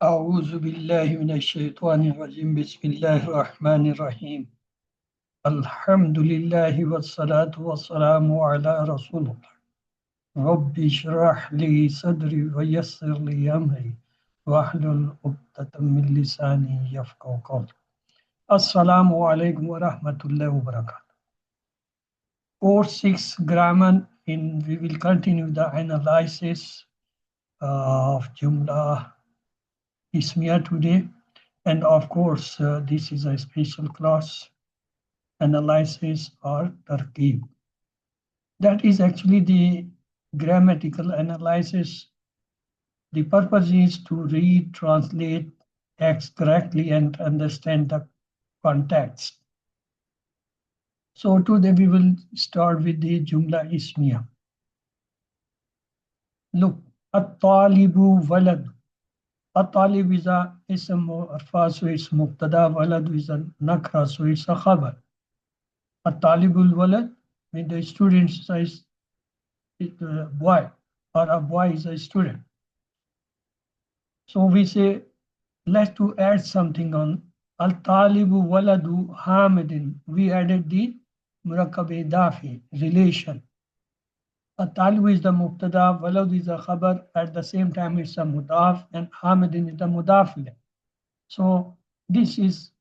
أعوذ بالله من الشيطان الرجيم بسم الله الرحمن الرحيم الحمد لله والصلاة والسلام على رسول الله رب اشرح لي صدري ويسر لي أمري واحلل عقدة من لساني يفقهوا قولي السلام عليكم ورحمة الله وبركاته. Course 6 grammar we will continue the analysis of Jumla Ismiya today. And of course, this is a special class, analysis or tarkib. That is actually the grammatical analysis. The purpose is to read, translate text correctly and understand the context. So today we will start with the Jumla Ismiya. Look, at-talibu walad. At-talib is a ism marfa, so it's mubtada. Walad is a nakra, so it's a khabar. At-talibul walad, when the student is a boy, or a boy is a student. So we say, let's to add something on. Al-talibu waladu hamidin. We added the murakkab dafi, relation. At-talibu is the mubtada, walad is a khabar, at the same time it's a mudaf, and hamidin is the mudaf. So this is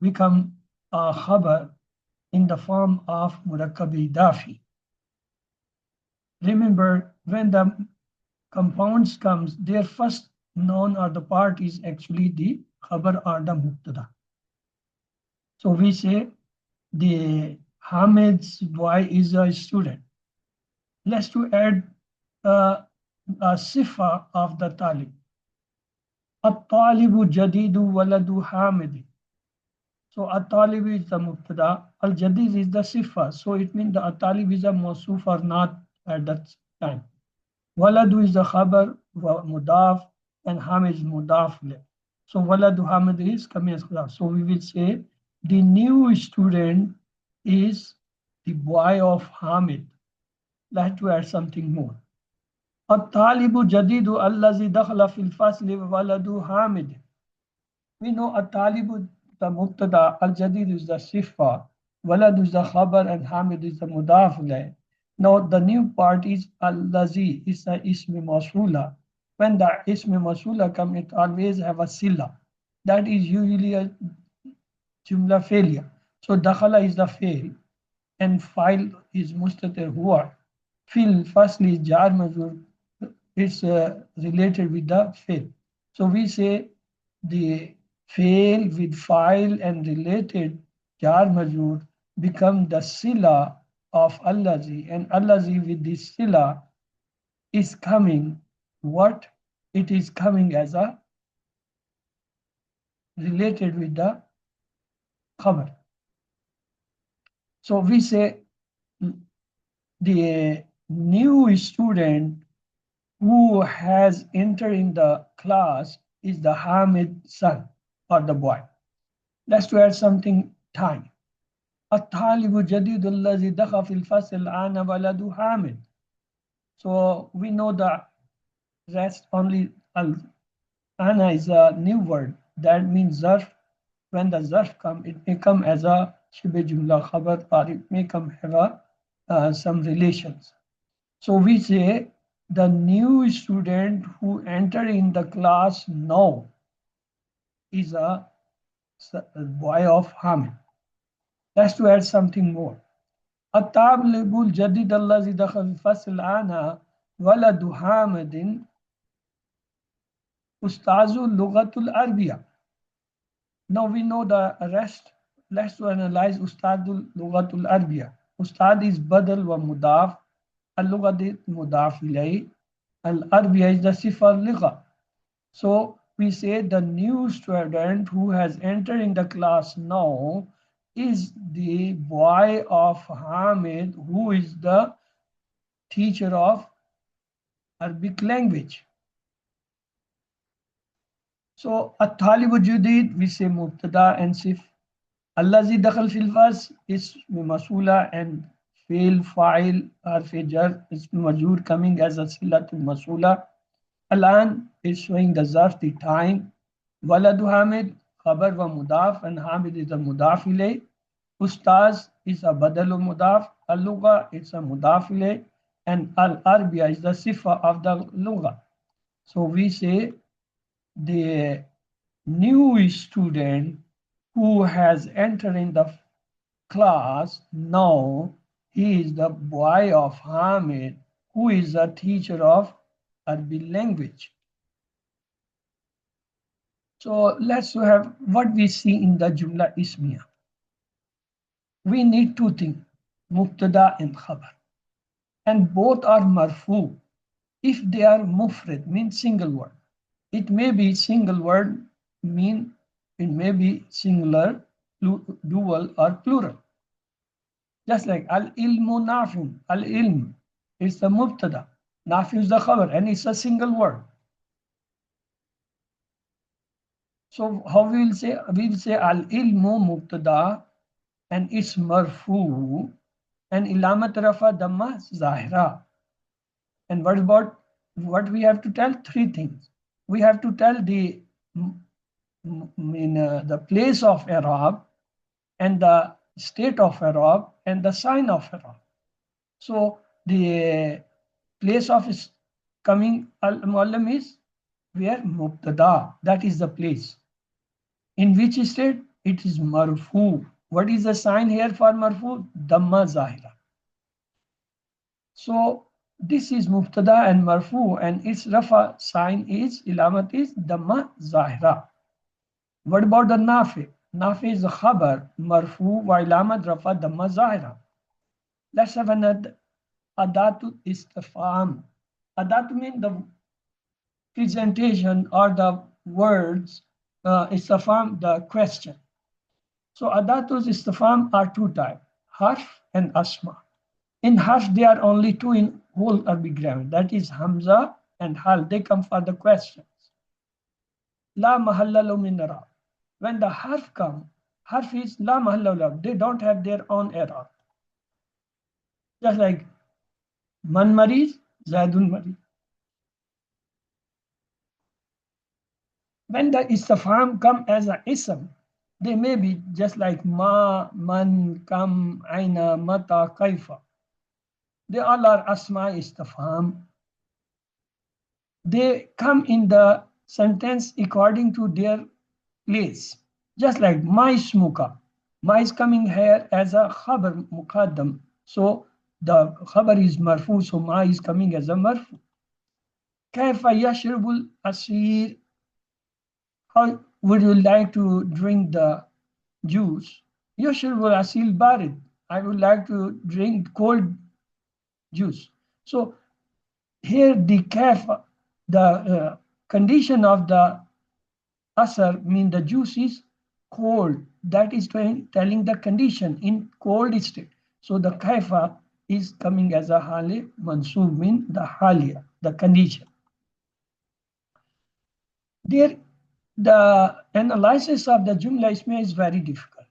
become a khabar in the form of murakkab dafi. Remember, when the compounds comes, their first noun or the part is actually the khabar or the mubtada. So we say the Hamid's boy is a student. Let's to add a sifa of the talib. At-talibu jadidu waladu hamidi. So at-talib is the mubtada, al-jadid is the sifa. So it means the at-talib is a mawsuf or not at that time. Waladu is the khabar, mudaf, and Hamid is mudaf. So waladu Hamid is coming as khabar. So we will say the new student is the boy of Hamid. Let's to add something more. At-talibu jadidu allazi dakhla fil fasli waladu Hamid. We know at-talibu the mubtada, al-jadid is the sifa, waladu is the khabar, and Hamid is the mudaf. Now the new part is al-lazi, is the ismi masula. When the ismi masula come, it always have a silla. That is usually a jumla failure. So dakhala is the fail, and file is mustatir huwa. Fil firstly is jar majur. It's related with the fail. So we say the fail with file and related jar majur become the silla of allazi, and allazi with this sila is coming what? It is coming as a related with the khabar. So we say the new student who has entered in the class is the Hamid son or the boy. Let's to add something time. الطالب جديد الذي دخل في الفصل أنا ولد حامد. So we know the rest only. Ana is a new word. That means zarf. When the zarf come, it may come as a shibh jumla khabar, or it may come have some relations. So we say the new student who entered in the class now is a boy of Hamid. Let's to add something more. الطالب الجديد الذي دخل الفصل أنا ولد حامد أستاذ اللغة العربية. Now we know the rest. Let's to analyze أستاذ اللغة العربية. أستاذ is badal wa mudaf. اللغة is mudaf إليه. Al-Arabia is the sifar ligha. So we say the new student who has entered in the class now is the boy of Hamid, who is the teacher of Arabic language. So at-talibu jadid, we say mubtada and sif. Allazi dakhal fil fas is masula, and fail fa'il or jar is majur coming as a silatul masula. Alan is showing the zarf, the time. Waladu Hamid, khabar wa mudaf, and Hamid is a mudaf ilay. Ustaz is a badalu mudaf. Al-Lugha is a mudaf ilay. And Al-Arbiya is the sifa of the Lugha. So we say the new student who has entered in the class now, he is the boy of Hamid, who is a teacher of Arabic language. So let's have what we see in the Jumla Ismiya. We need two things, Mubtada and Khabar. And both are marfu if they are mufrad, means single word. It may be single word, mean it may be singular, dual, or plural. Just like al-ilmu nafin, al-ilm is the mubtada, nafi is the khabar, and it's a single word. So how we will say? We will say al-ilmu mubtada, and it's marfu, and ilamat rafa damma zahira. And what about what we have to tell? Three things. We have to tell the place of Arab, and the state of Arab, and the sign of Arab. So the place of is coming al-muallim is where mubtada, that is the place. In which state? It is marfu. What is the sign here for marfu? Damma zahira. So this is mubtada and marfu, and its rafa sign is ilamat is damma zahira. What about the nafi? Nafi is the khabar marfu wa ilamat rafa damma zahira. Let's have another adatu istifham. Adatu means the presentation or the words, istifham, the question. So adatus istifham are two types, harf and asma. In harf, there are only two in whole Arabic grammar. That is hamza and hal. They come for the questions. La mahalla lahu min i'rab. When the harf come, harf is la mahalla lahu. They don't have their own i'rab. Just like man marid, zaidun marid. When the istifham come as an ism, they may be just like ma, man, kam, aina, mata, kaifa. They all are asma istifham. They come in the sentence according to their place. Just like ma ismuka. Ma is coming here as a khabar muqaddam. So the khabar is marfu, so ma is coming as a marfu. Kaifa yashrabul asir. How would you like to drink the juice? Yashrabul asil barid. I would like to drink cold juice. So here the kaf, the condition of the asar mean the juice is cold. That is telling the condition in cold state. So the kaifa is coming as a hali mansub, mean the halia, the condition. There, the analysis of the Jumla Ismiya is very difficult.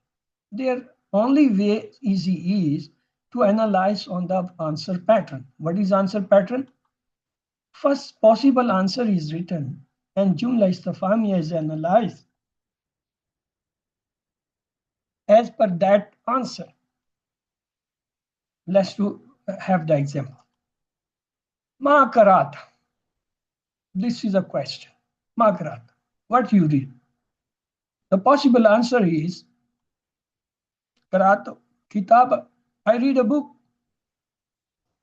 Their only way easy is to analyze on the answer pattern. What is answer pattern? First possible answer is written and Jumla Istifhamiya is analyzed as per that answer. Let's have the example. Ma karata. This is a question. Ma karata. What you read? The possible answer is karata kitab. I read a book.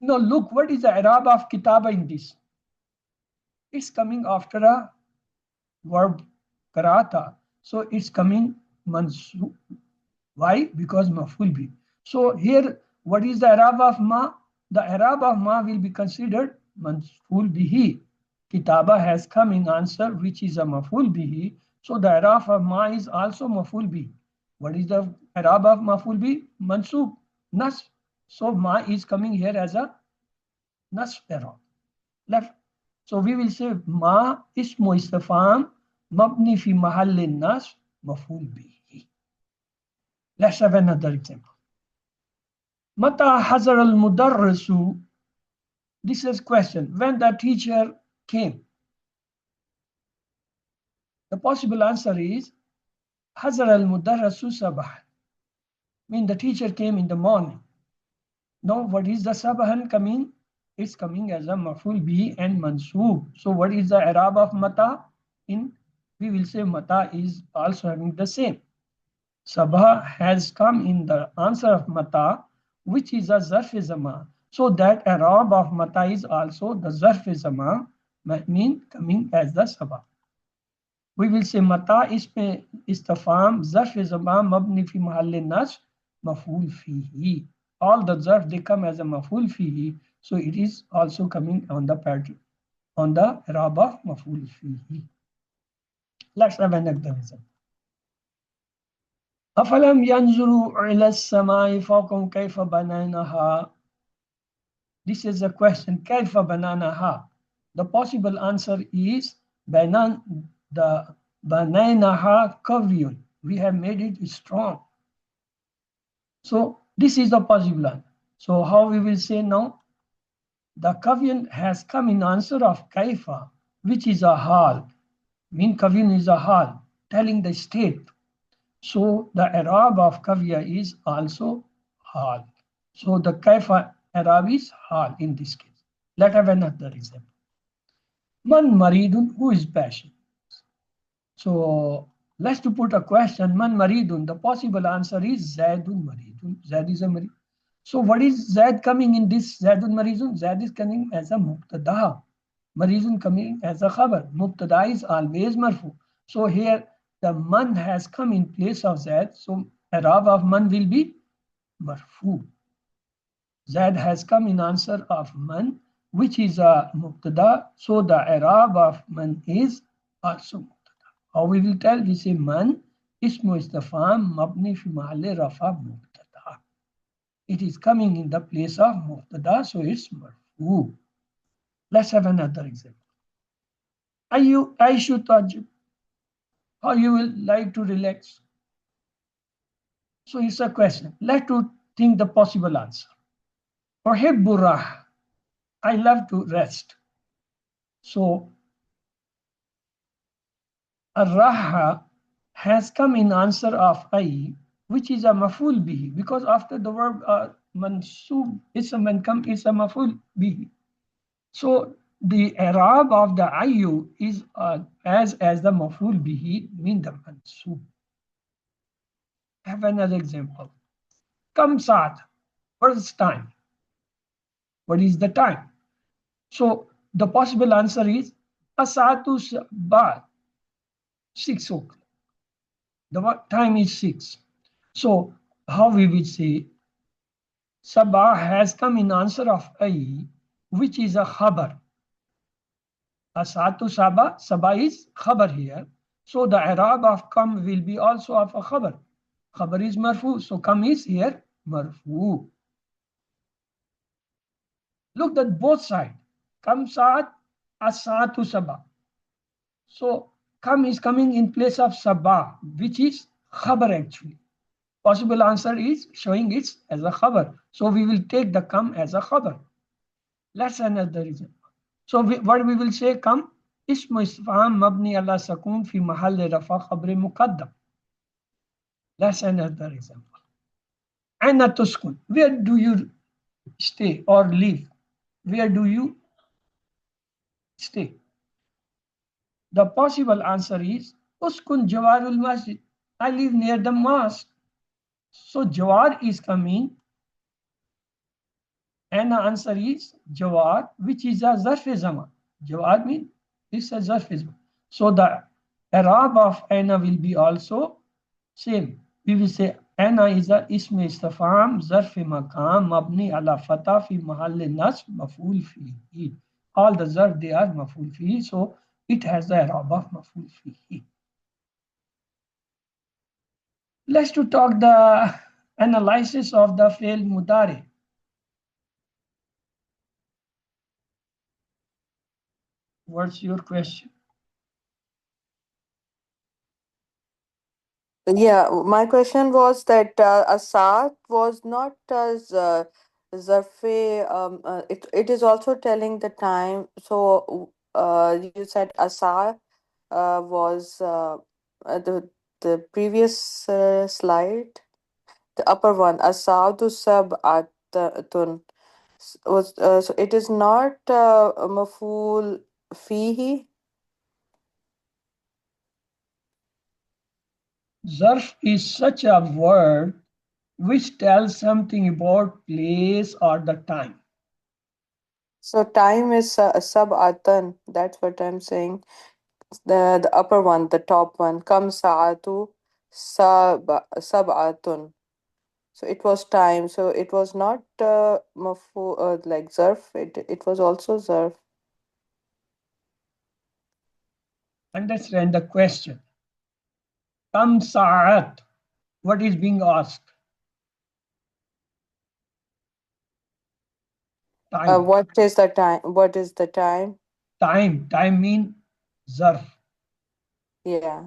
No, look, what is the i'rab of kitaba in this? It's coming after a verb karata. So it's coming mansub. Why? Because maf'ul bi. So here, what is the i'rab of ma? The i'rab of ma will be considered maf'ul bihi. Kitaba has come in answer, which is a maf'ul bihi. So the i'rab of ma is also maf'ul bihi. What is the i'rab of maf'ul bihi? Mansub. Nasb. So ma is coming here as a nasb i'rab. Left. So we will say ma ismu istifham mabni fi mahallin nasb maf'ul bihi. Let's have another example. Mata hazar al mudarrisu. This is question. When the teacher came. The possible answer is Hazar al-Mudarrasu Sabah. Mean the teacher came in the morning. Now what is the Sabahan coming? It's coming as a maful bi and mansoob. So what is the Arab of mata? In we will say mata is also having the same. Sabah has come in the answer of mata, which is a zarf zama. So that Arab of mata is also the zarf zama, mean coming as the sabah. We will say mata isme istifham zarf zama mabni fi mahall nasb maf'ul fihi. All the zarf they come as a maf'ul fihi, so it is also coming on the pattern on the Arab of maf'ul fihi. Let's have another example. أفلم ينظروا إلى السماء فوقهم كيف بنيناها. This is a question. كيف بنيناها. The possible answer is the بنيناها قوي. We have made it strong. So this is the possible answer. So how we will say now? The Kavian has come in answer of Kaifa, which is a hal. Mean Kavian is a hal, telling the state. So the Arab of Kavya is also hal. So the Kaifa Arab is hal in this case. Let's have another example. Man maridun, who is patient? So let's to put a question. Man maridun, the possible answer is Zaidun maridun. Zaid is a marid. So what is Zaid coming in this Zaidun maridun? Zaid is coming as a mubtada. Maridun coming as a khabar. Mubtada is always marfu. So here the man has come in place of Zaid. So Arab of man will be marfu. Zaid has come in answer of man, which is a mubtada. So the Arab of man is also mubtada. How we will tell? We say man ismu istifham mabni fi mahalli rafa mubtada. It is coming in the place of mubtada, so it's marfu. Let's have another example. I should tajib. How you will like to relax? So it's a question. Let's to think the possible answer. Uhibbu rah. I love to rest. So ar-raha has come in answer of I, which is a maful bihi, because after the verb mansub is a maful bihi. So the Arab of the ayu is as the maful bihi, mean the mansub. Have another example. Kam saat. What is time? What is the time? So the possible answer is asatu ba, 6 o'clock. The time is 6. So how we will say Sabah has come in answer of I, which is a khabar. Asatu Sabah, Sabah is khabar here. So the Arab of come will be also of a khabar. Khabar is marfu, so come is here marfu. Look at both sides. Kam saat, asatu Sabah. So come is coming in place of Sabah, which is khabar actually. Possible answer is showing it as a khabar. So we will take the come as a khabar. Let's another example. So what we will say come ismu istifham mabni ala sakun fi mahall rafa khabr muqaddam. Let's another example. Aina tuskun. Where do you stay or live? Where do you stay? The possible answer is uskun jawarul masjid. I live near the mosque. So jawar is coming, and the answer is jawar, which is a zarf zaman. Jawar means it's a zarf zaman. So the Arab of ana will be also same. We will say ana is a ism istifham zarf makam mabni ala fatah fi mahall nasb maf'ul fihi. All the zarf they are maf'ul fihi, so it has the Arab of maf'ul fihi. Let's to talk the analysis of the fail mudari. What's your question? Yeah, my question was that Asad was not as Zarfe, it is also telling the time. So you said Asad was the previous slide, the upper one, asadu sab'atun. Was so it is not maful fihi. Zarf is such a word which tells something about place or the time. So time is sab'atan. That's what I'm saying. The upper one, the top one. Kam sa'atu sab'atun. So it was time. So it was not like zarf. It was also zarf. Understand the question. Kam sa'at. What is being asked? Time. What is the time? What is the time? Time. Time means zarf. Yeah.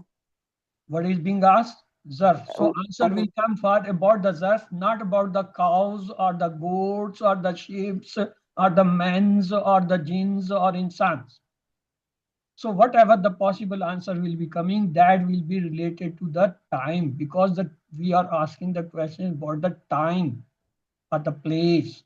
What is being asked? Zarf. So answer will Mhm. come for about the zarf, not about the cows or the goats or the sheep or the men's or the jinns or insans. So whatever the possible answer will be coming, that will be related to the time because we are asking the question about the time or the place.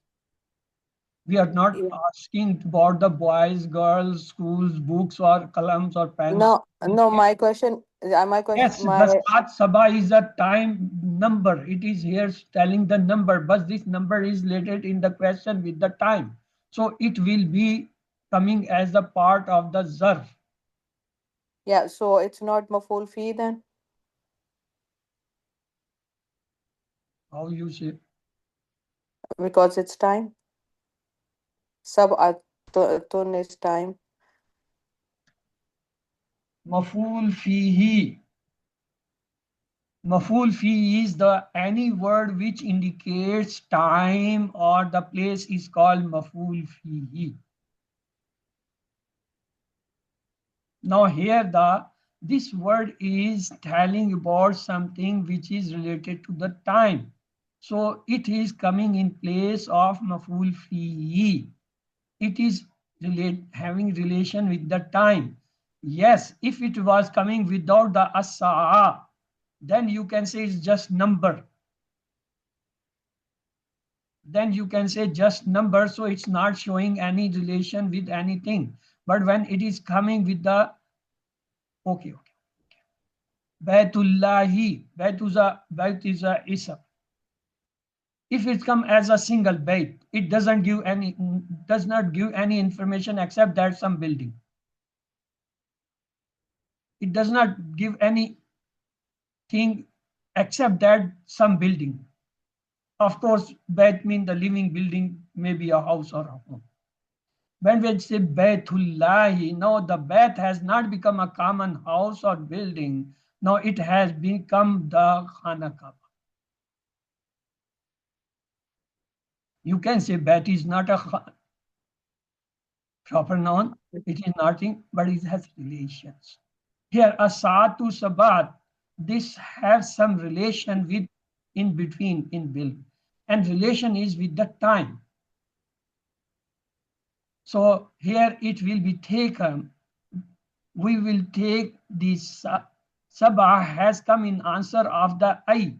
We are not Yeah. asking about the boys, girls, schools, books, or columns or pens. No, no. My question. Yes, My the Saat Sabah is a time number. It is here telling the number, but this number is related in the question with the time. So it will be coming as a part of the zarf. yeah. So it's not maful fi then How you say? because it's time. Sab'atun is time. Maful fihi. Maful fi is the any word which indicates time or the place is called maful fihi. Now here this word is telling about something which is related to the time. So it is coming in place of maful fihi. It is having relation with the time. Yes, if it was coming without the asa, then you can say it's just number. Then you can say just number, so it's not showing any relation with anything. But when it is coming with the okay, Baitullahi, Bait is a ism. If it come as a single bait, it does not give any information except that some building. It does not give anything except that some building. Of course, bait means the living building, maybe a house or a home. When we say Baitullahi, no, the Bait has not become a common house or building. No, it has become the Khana Kaaba. You can say Bait is not a proper noun. It is nothing, but it has relations. Here, Asad to Sabat, this has some relation with in between in build, and relation is with the time. So here it will be taken. We will take this Sabah has come in answer of the I,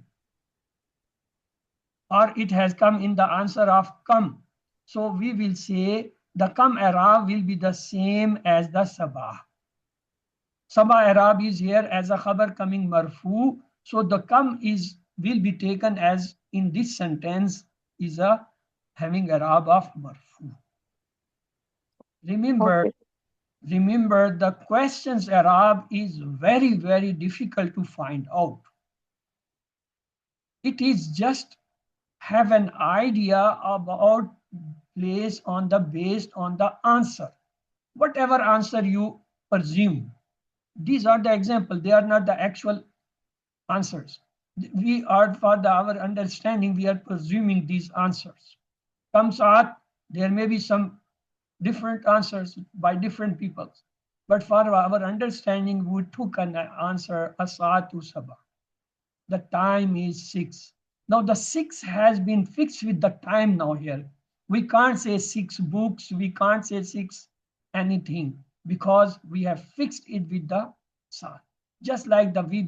or it has come in the answer of come. So we will say the come Arab will be the same as the Sabah. Sabah Arab is here as a khabar coming marfu. So the come is will be taken as in this sentence is a having Arab of marfu. Remember, Okay. remember the questions Arab is very, very difficult to find out. It is just have an idea about place on the based on the answer. Whatever answer you presume. These are the example. They are not the actual answers. We are for our understanding, we are presuming these answers. Comes out, there may be some different answers by different people. But for our understanding, we took an answer Asatu Sabah. The time is 6. Now the 6 has been fixed with the time now here. We can't say 6 books, we can't say 6 anything because we have fixed it with the sa. Just like we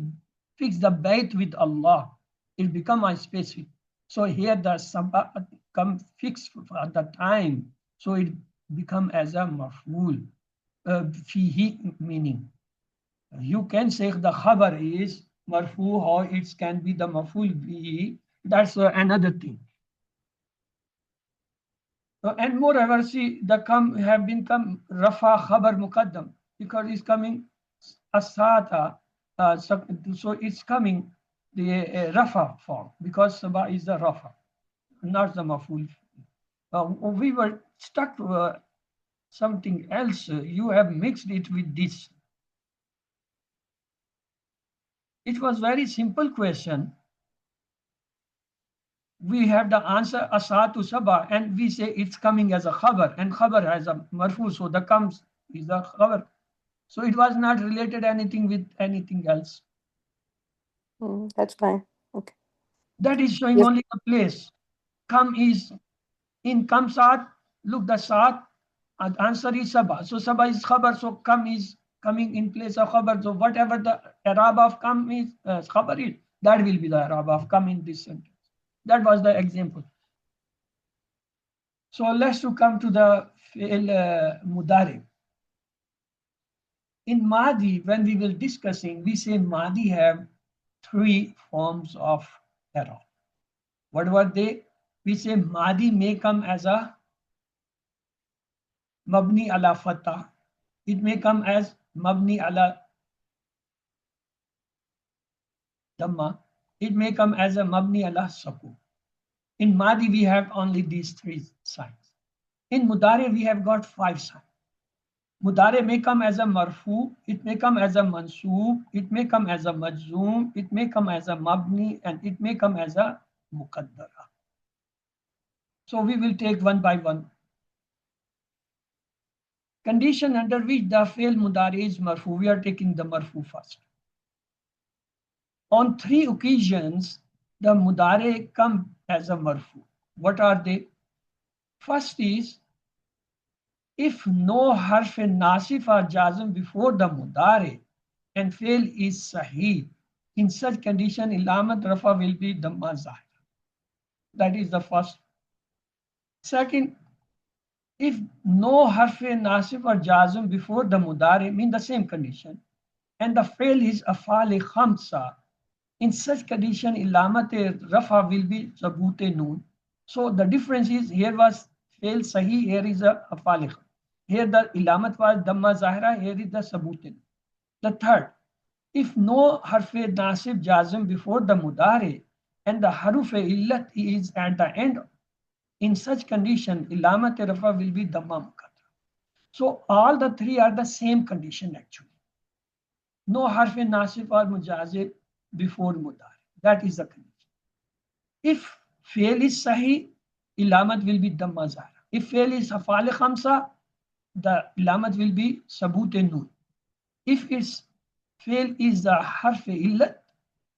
fix the bait with Allah, it become a specific. So here the sabah come fixed at the time, so it become as a maf'ul fihi meaning. You can say the khabar is marfu, or it can be the maf'ul bihi. That's another thing. And moreover, see, the come have been come rafa khabar muqaddam, because it's coming asata, so it's coming the rafa form, because sabah is the rafa, not the maful. We were stuck to something else. You have mixed it with this. It was very simple question. We have the answer asatu sabah, and we say it's coming as a khabar, and khabar has a marfu, so the comes is the khabar. So it was not related anything with anything else. That's fine. Okay. That is showing Yes. only the place. Come is in come saat, look the saat, and answer is sabah. So sabah is khabar, so come is coming in place of khabar. So whatever the Arab of come is, khabar is, that will be the Arab of come in this sentence. That was the example. So let's to come to the fi'l mudari. In Mahdi, when we were discussing, we say Mahdi have three forms of error. What were they? We say Mahdi may come as a Mabni ala Fatah. It may come as Mabni ala Dhamma. It may come as a Mabni ala Saku. In Mahdi, we have only these three signs. In Mudare, we have got five signs. Mudare may come as a marfu, it may come as a mansoob, it may come as a majzoom, it may come as a mabni, and it may come as a muqaddara. So we will take one by one. Condition under which the fail mudare is marfu. We are taking the marfu first. On three occasions, the mudare come as a marfu. What are they? First is, if no harf nasif or jazm before the mudare and fail is sahih, in such condition, ilamat rafa will be dhamma zahira. That is the first. Second, if no harf nasif or jazm before the mudare, mean the same condition, and the fail is afal khamsa, in such condition, ilamat rafa will be sabute noon. So the difference is, here was fail sahi, here is a afal. Here the ilamat was dhamma zahira, here is the sabute. The third, if no harfe nasib jazm before the mudare and the haruf illat is at the end, in such condition, ilamat rafa will be dhamma muqaddara. So all the three are the same condition actually. No harfe nasib or mujazib before mudare. That is the condition. If fail is sahi, ilamat will be dhamma zahira. If fail is afal khamsa, the ilamat will be sabut noon. If its fail is the harf illat,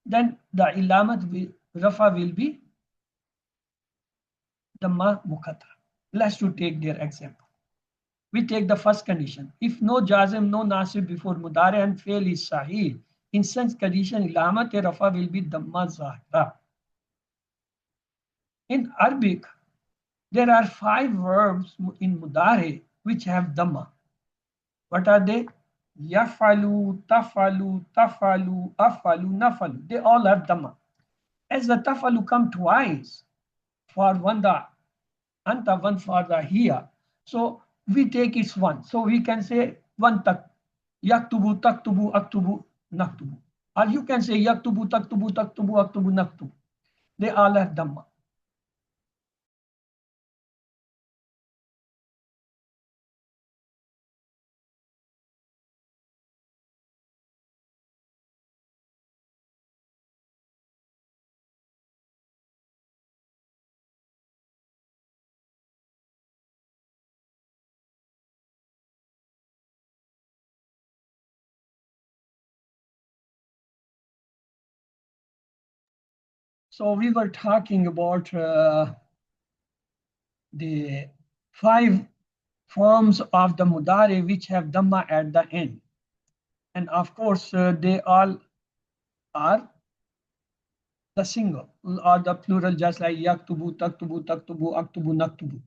then the ilamat rafa will be dhamma muqaddara. Let's to take their example. We take the first condition. If no jazm, no nasib before mudare and fail is sahih, in such condition, ilamat rafa will be dhamma zahira. In Arabic, there are 5 verbs in mudare which have dhamma. What are they? Yafalu, tafalu, tafalu, afalu, nafalu. They all have dhamma. As the tafalu come twice, for one the anta, one for the here. So we take its one. So we can say one tak, yaktubu, taktubu, aktubu, naktubu. Or you can say yaktubu, taktubu, taktubu, aktubu, naktubu. They all have dhamma. So we were talking about the 5 forms of the mudare which have dhamma at the end. And of course, they all are the single or the plural, just like yaktubu, taktubu, taktubu, aktubu, naktubu.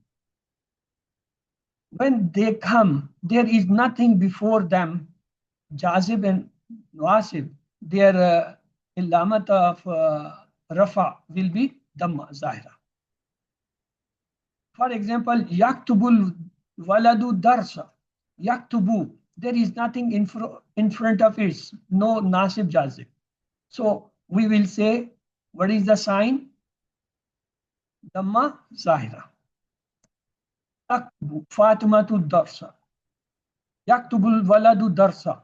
When they come, there is nothing before them, jazib and wasib. Their ilamat of rafa will be dhamma zahira. For example, yaktubul waladu darsa. Yaktubu, there is nothing in front of it, no nasib jazib. So we will say, what is the sign? Dhamma zahira. Taktubu Fatimatu darsa. Yaktubul waladu darsa.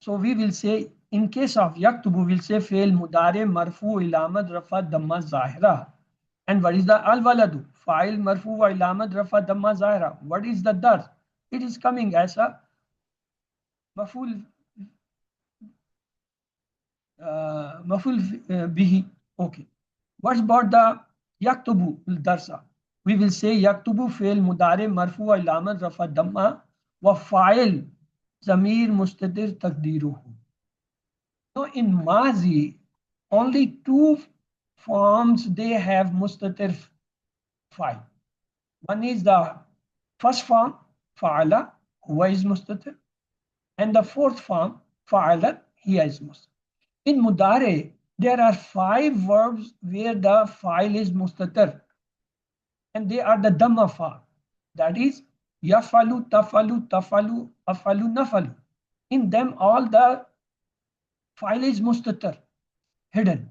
So we will say, in case of yaktubu, we'll say fail mudare marfu ilamad rafa dhamma zahira. And what is the al waladu? Fa'il marfu wa ilamad rafa dhamma zahira. What is the dar? It is coming as a maful bihi. Okay. What about the yaktubu darsa? We will say yaktubu fail mudare marfu wa ilamad rafa dhamma wa fa'il zamir mustatir takdiruhu. So in Mazi, only two forms they have mustatir fa'il. One is the first form, fa'ala, huwa is mustatir, and the fourth form, fa'ala, hiya is mustatir. In Mudare, there are 5 verbs where the fa'il is mustatir, and they are the dhamma form. That is, yafalu, tafalu, tafalu, afalu, nafalu. In them, all the fa'il is mustatir, hidden.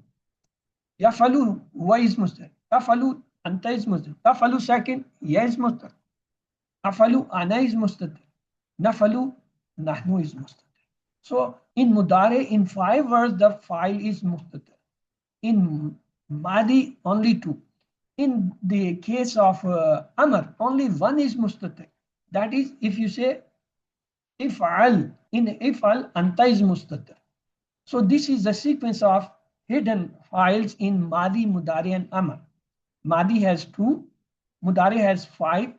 Yafalu, huwa is mustatir. Tafalu, anta is mustatir. Tafalu second, ya is mustatir. Afalu, ana is mustatir. Nafalu, nahnu is mustatir. So in Mudare, in 5 words, the fa'il is mustatir. In Madi, only 2. In the case of Amr, only 1 is mustatir. That is, if you say if'al, in if'al, anta is mustatir. So this is the sequence of hidden files in Madi, Mudari, and Amr. Madi has 2, Mudari has 5,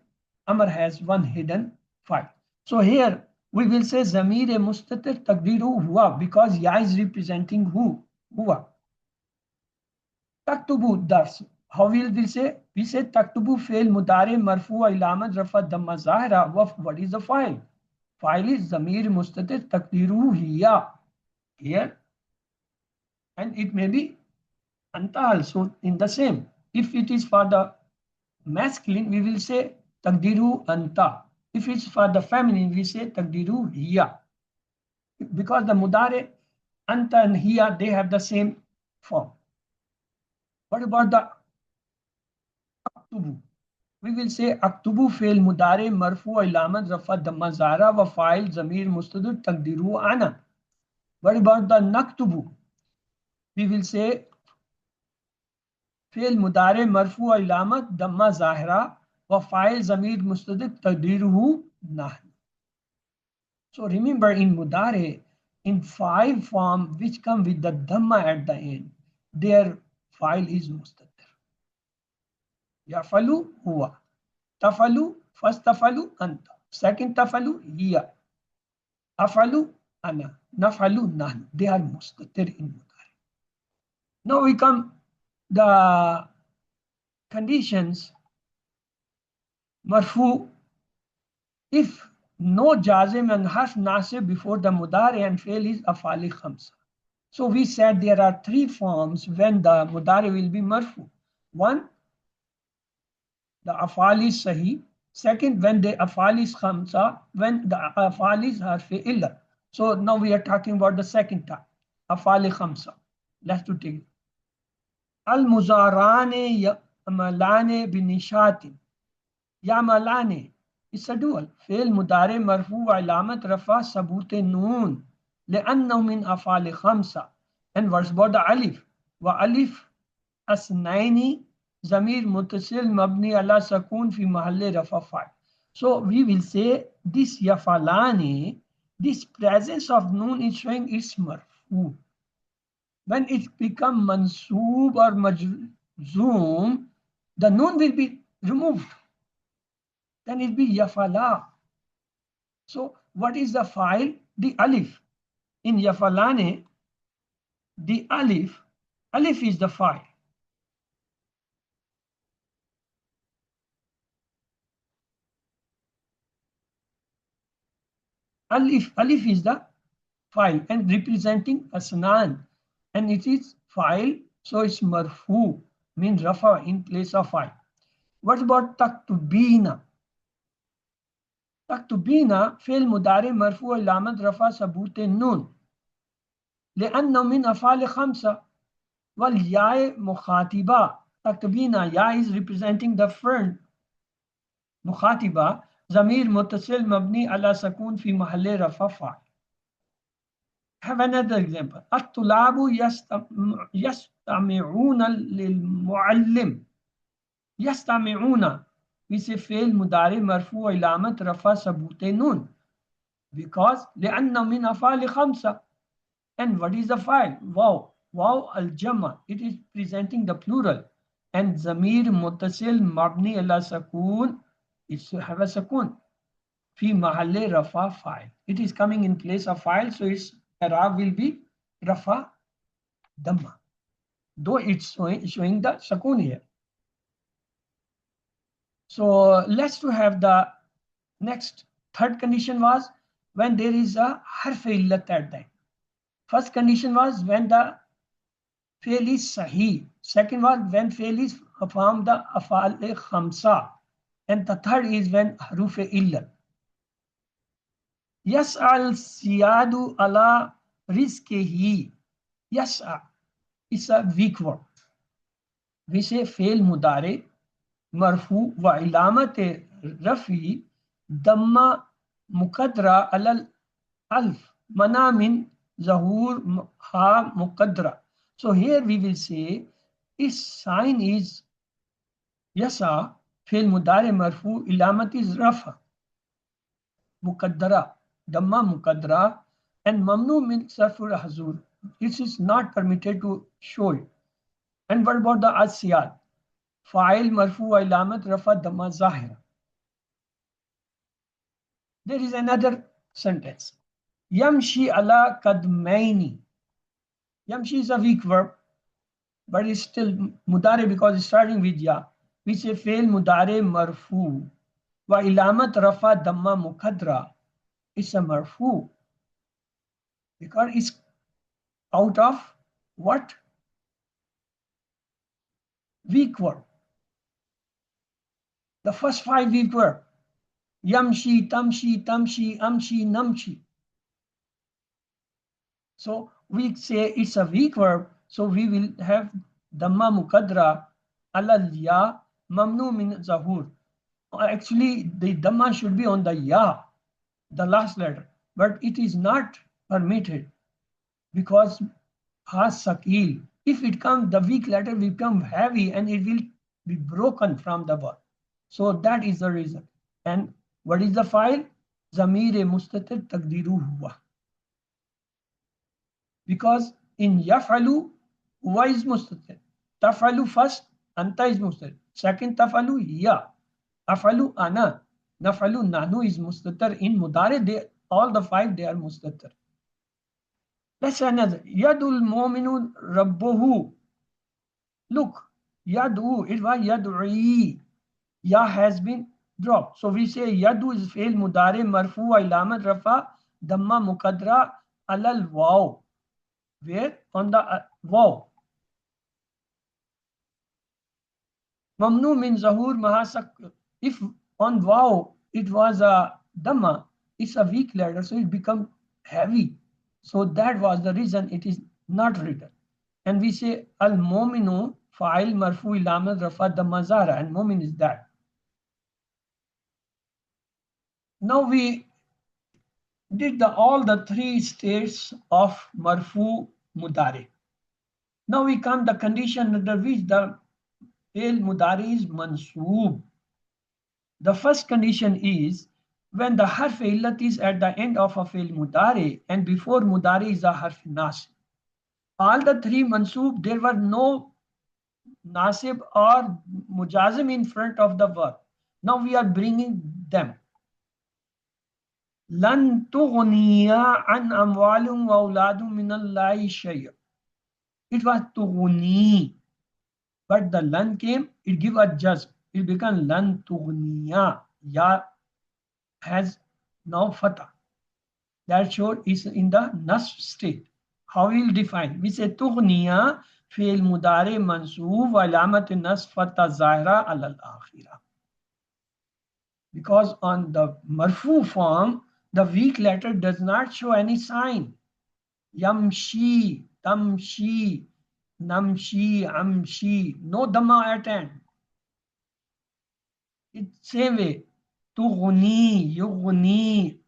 Amr has 1 hidden file. So here we will say Zamir mustatir takdiru huwa, because ya is representing who? Huwa. Taktubu dars. How will we say? We say taktubu fail mudare marfu wa ilamat rafa dhamma zahira. What is the file? File is Zamir mustatir takdiru hiya. Here. And it may be anta also in the same. If it is for the masculine, we will say takdiru anta. If it's for the feminine, we say takdiru hiya. Because the mudare, anta and hiya, they have the same form. What about the aktubu? We will say aktubu fail mudare marfu ilamat rafa dhamma zahira wa fa'il zamir mustatir takdiru ana. What about the naktubu? We will say fail mudare marfu ilamat dhamma zahira wa fa'il zamir mustatir takdiruhu nahnu. So remember, in Mudare, in 5 form which come with the dhamma at the end, their file is mustatir. Yafalu huwa. Tafalu, first tafalu anta. Second tafalu hiya. Afalu ana. Nafalu nahnu. They are mustatir in Mudare. Now we come the conditions. Marfu, if no jazim and harf nasib before the mudari and fail is afali khamsa. So we said there are 3 forms when the mudari will be marfu. One, the afali is sahi. Second, when the afali is khamsa, when the afali is harfi illa. So now we are talking about the second type, afali khamsa. Let's to take it. Al muzarane yamalane binishatin. Yamalane. It's a dual. فعل مضارع مرفوع علامة رفع ثبوت نون لأنه من أفعال خمسة. And what's about the alif? وألف أثنين ضمير متصل مبني على سكون في محل رفع فاعل. So we will say this yafalani, this presence of noon is showing it's marfu. When it become mansoob or majzoom, the noon will be removed. Then it be yafala. So what is the file? The alif. In yafalane, the alif is the fa'il. Alif is the fa'il and representing asnan, and it is fa'il, so it's marfu, means rafa in place of fa'il. What about taktubina? Taktubina fi'l mudari marfu alamat rafa sabut nun لأنه من أفعال خمسة والياء مخاطبة. تكتبين يا is representing the friend مخاطبة ضمير متصل مبني على سكون في محل رفع فاعل. Have another example. الطلاب يستمعون للمعلم. يستمعون we say فعل مضارع مرفوع علامة رفع ثبوت نون because لأنه من أفعال خمسة. And what is the file? Wow. Wow al-jama. It is presenting the plural. And zamir muttasil mabni ala sakun. It should have a sakun. Fi mahalle rafa file. It is coming in place of file, so its i'rab will be rafa damma. Though it's showing the sakun here. So let's to have the next third condition was when there is a harf illat at the end. First condition was when the fail is sahih. Second was when fail is from the afal khamsa. And the third is when haruf illa. Yas'al siyadu ala rizkihi. Yas'a is a weak word. We say fail mudare marfu wa ilamat rafi damma muqaddara alal alf mana min zahur ha muqaddara. So here we will say its sign is yasa fi'l mudari marfu ilamat is rafa muqaddara damma muqaddara and mamnu min sarful hazur. This is not permitted to show it. And what about the asiyat? Fa'il marfu ilamat rafa damma zahira. There is another sentence. Yamshi ala kadmaini. Yamshi is a weak verb, but it's still mudare because it's starting with ya. We say fail mudare marfu. Wa ilamat rafa damma muqaddara. It's a marfu because it's out of what? Weak verb. The first 5 weak verb. Yamshi, tamshi, tamshi, amshi, namshi. So we say it's a weak verb, so we will have damma muqaddara alal ya mamnu min zahur. Actually, the damma should be on the ya, the last letter, but it is not permitted because has sakil. If it comes, the weak letter will become heavy and it will be broken from the word. So that is the reason. And what is the file? Zamir mustatir taqdiru huwa. Because in yafalu, huwa is mustatir. Tafalu first, anta is mustatir. Second tafalu, ya. Afalu ana. Nafalu nanu is mustatir. In mudare, they all the 5 they are mustatir. Let's say another. Yadul mu'minu rabbuhu. Look, yadu, it was yad'i. Ya has been dropped. So we say yadu is fail mudare marfu wa ilamat rafa damma muqaddara alal waw. Where? On the waw. Mamnu min zahur mahasak. If on waw it was a damma, it's a weak letter, so it becomes heavy. So that was the reason it is not written. And we say al-mominu fa'il marfu ilamat rafa damma zara, and momin is that. Now we did all the 3 states of marfu mudari. Now we come the condition under which the fi'l mudari is mansoob. The first condition is when the harf illat is at the end of a fi'l mudari and before mudari is a harf nasib. All the 3 mansoob, there were no nasib or mujazim in front of the verb. Now we are bringing them. Lan tughniya an amwalum wa auladum min Allahi shay'a. It was tughni, but the lan came, it give a jazm. It became lan tughniya. Ya has now fatah. That showed is in the nasb state. How we will define? We say tughniya fi'l mudari mansoob wa alamat nasb fatah zahira al akhirah. Because on the marfu form, the weak letter does not show any sign. Yamshi, tamshi, namshi, amshi, no dhamma at end. It's same way. Tughni, yughni,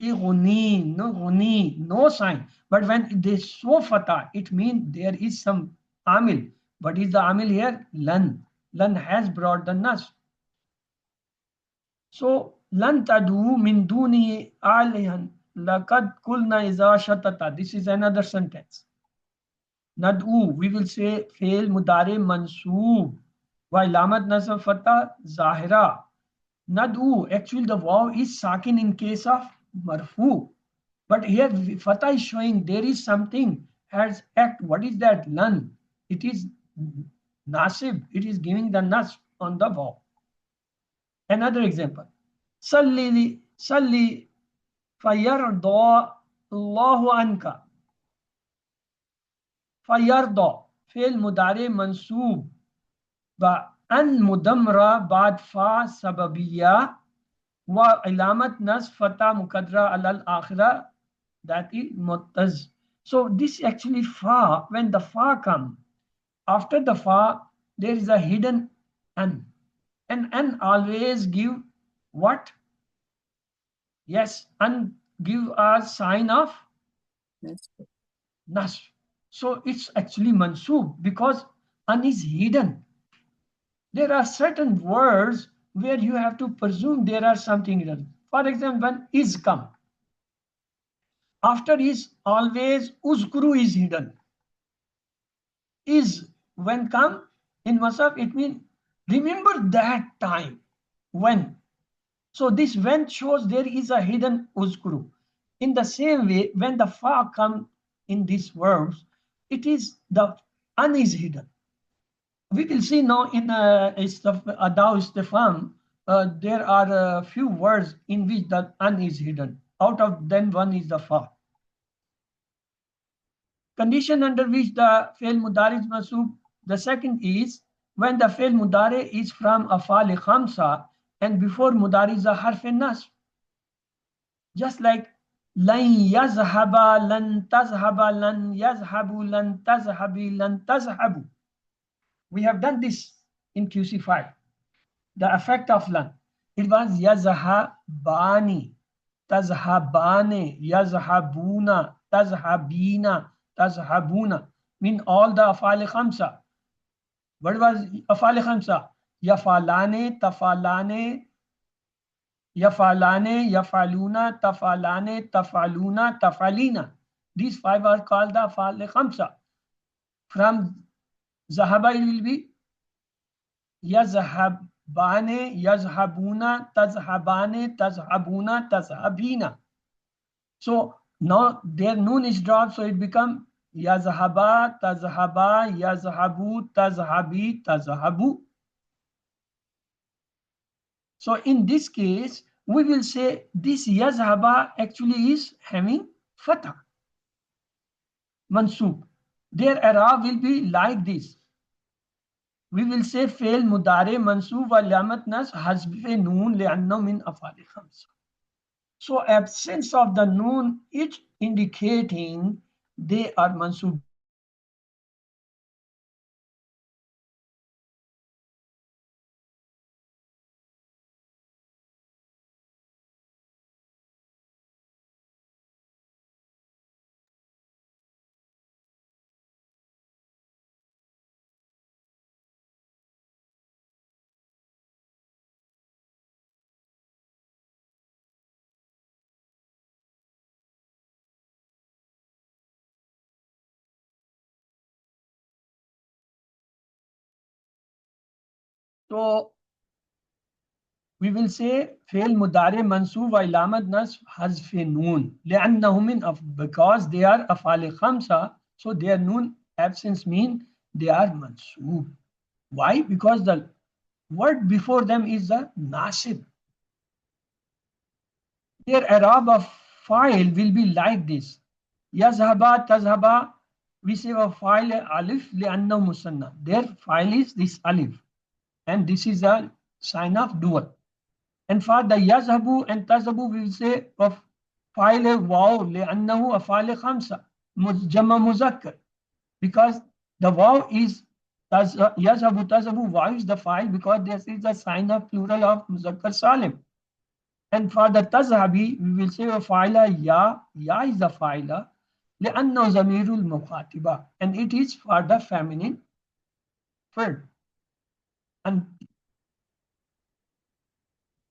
ighni, nughni, no sign. But when they show fatah, it means there is some amil. What is the amil here? Lan. Lan has brought the nas. So, lan tadu min duni alihan laqad kulna iza shatata. This is another sentence. Nad'u, we will say fail mudare mansoob. Wa ilamat nasab fatah zahira. Nad'u, actually the waw is sakin in case of marfu. But here fatah is showing there is something has act. What is that? Lan. It is nasib. It is giving the nas on the waw. Another example. Salli, salli, fayarda Allahu anka. Fayarda, fail mudare mansoob. Ba an mudamra bad fa sababiyya wa ilamat nas fata muqaddara al akhira, that is muttaz. So this actually fa, when the fa come, after the fa there is a hidden an, and an always give what? Yes, and give a sign of nasb. So it's actually mansoob because an is hidden. There are certain words where you have to presume there are something hidden. For example, when is come, after is always uzkuru is hidden. Is when come in masaf, it means remember that time when. So this when shows there is a hidden uzkuru. In the same way, when the fa come in these verbs, it is the an is hidden. We will see now in Adaw Istifham, there are a few words in which the an is hidden. Out of them, one is the fa. Condition under which the fail mudari is masoob. The second is when the fail mudari is from afal khamsa and before mudari is a harf nas. Just like lan yazhaba, lan tazhaba, lan yazhabu, lan tazhabi, lan tazhabu. We have done this in QC5. The effect of lan. It was yazhabani, tazhabane, yazhabuna, tazhabina, tazhabuna. Mean all the afal khamsa. What was afal khamsa? Yafalane, tafalane, yafalane, yafaluna, tafalane, tafaluna, tafalina. These five are called the afal khamsa. From zahaba it will be yazhabane, yazhabuna, tazhabane, tazhabuna, tazhabina. So now their noon is dropped, so it becomes yazhaba, tazhaba, yazhabu, tazhabi, tazhabu. So in this case, we will say this yazhaba actually is having fatah, mansoob. Their i'rab will be like this. We will say fail mudare mansoob wa alamat nas hazf noon li'annahu min afal khamsa. So absence of the noon is indicating they are mansoob. So we will say فعل مضارع منصوب وعلامة نصب حذف نون لأنه من because they are أفعال خمسة, so their noon absence mean they are mansoob. Why? Because the word before them is a nasib. Their i'rab of file will be like this. يذهب تذهب, we say a file alif لأنه musanna. Their file is this alif, and this is a sign of dual. And for the yazhabu and tazhabu, we will say of file waw لأنه أفعال خمسة جمع مذكر, because the waw is yazhabu tazhabu, waw is the file because this is a sign of plural of muzakkar salim. And for the tazhabi, we will say of file ya is the file لأنه ضمير المخاطبة, and it is for the feminine verb. And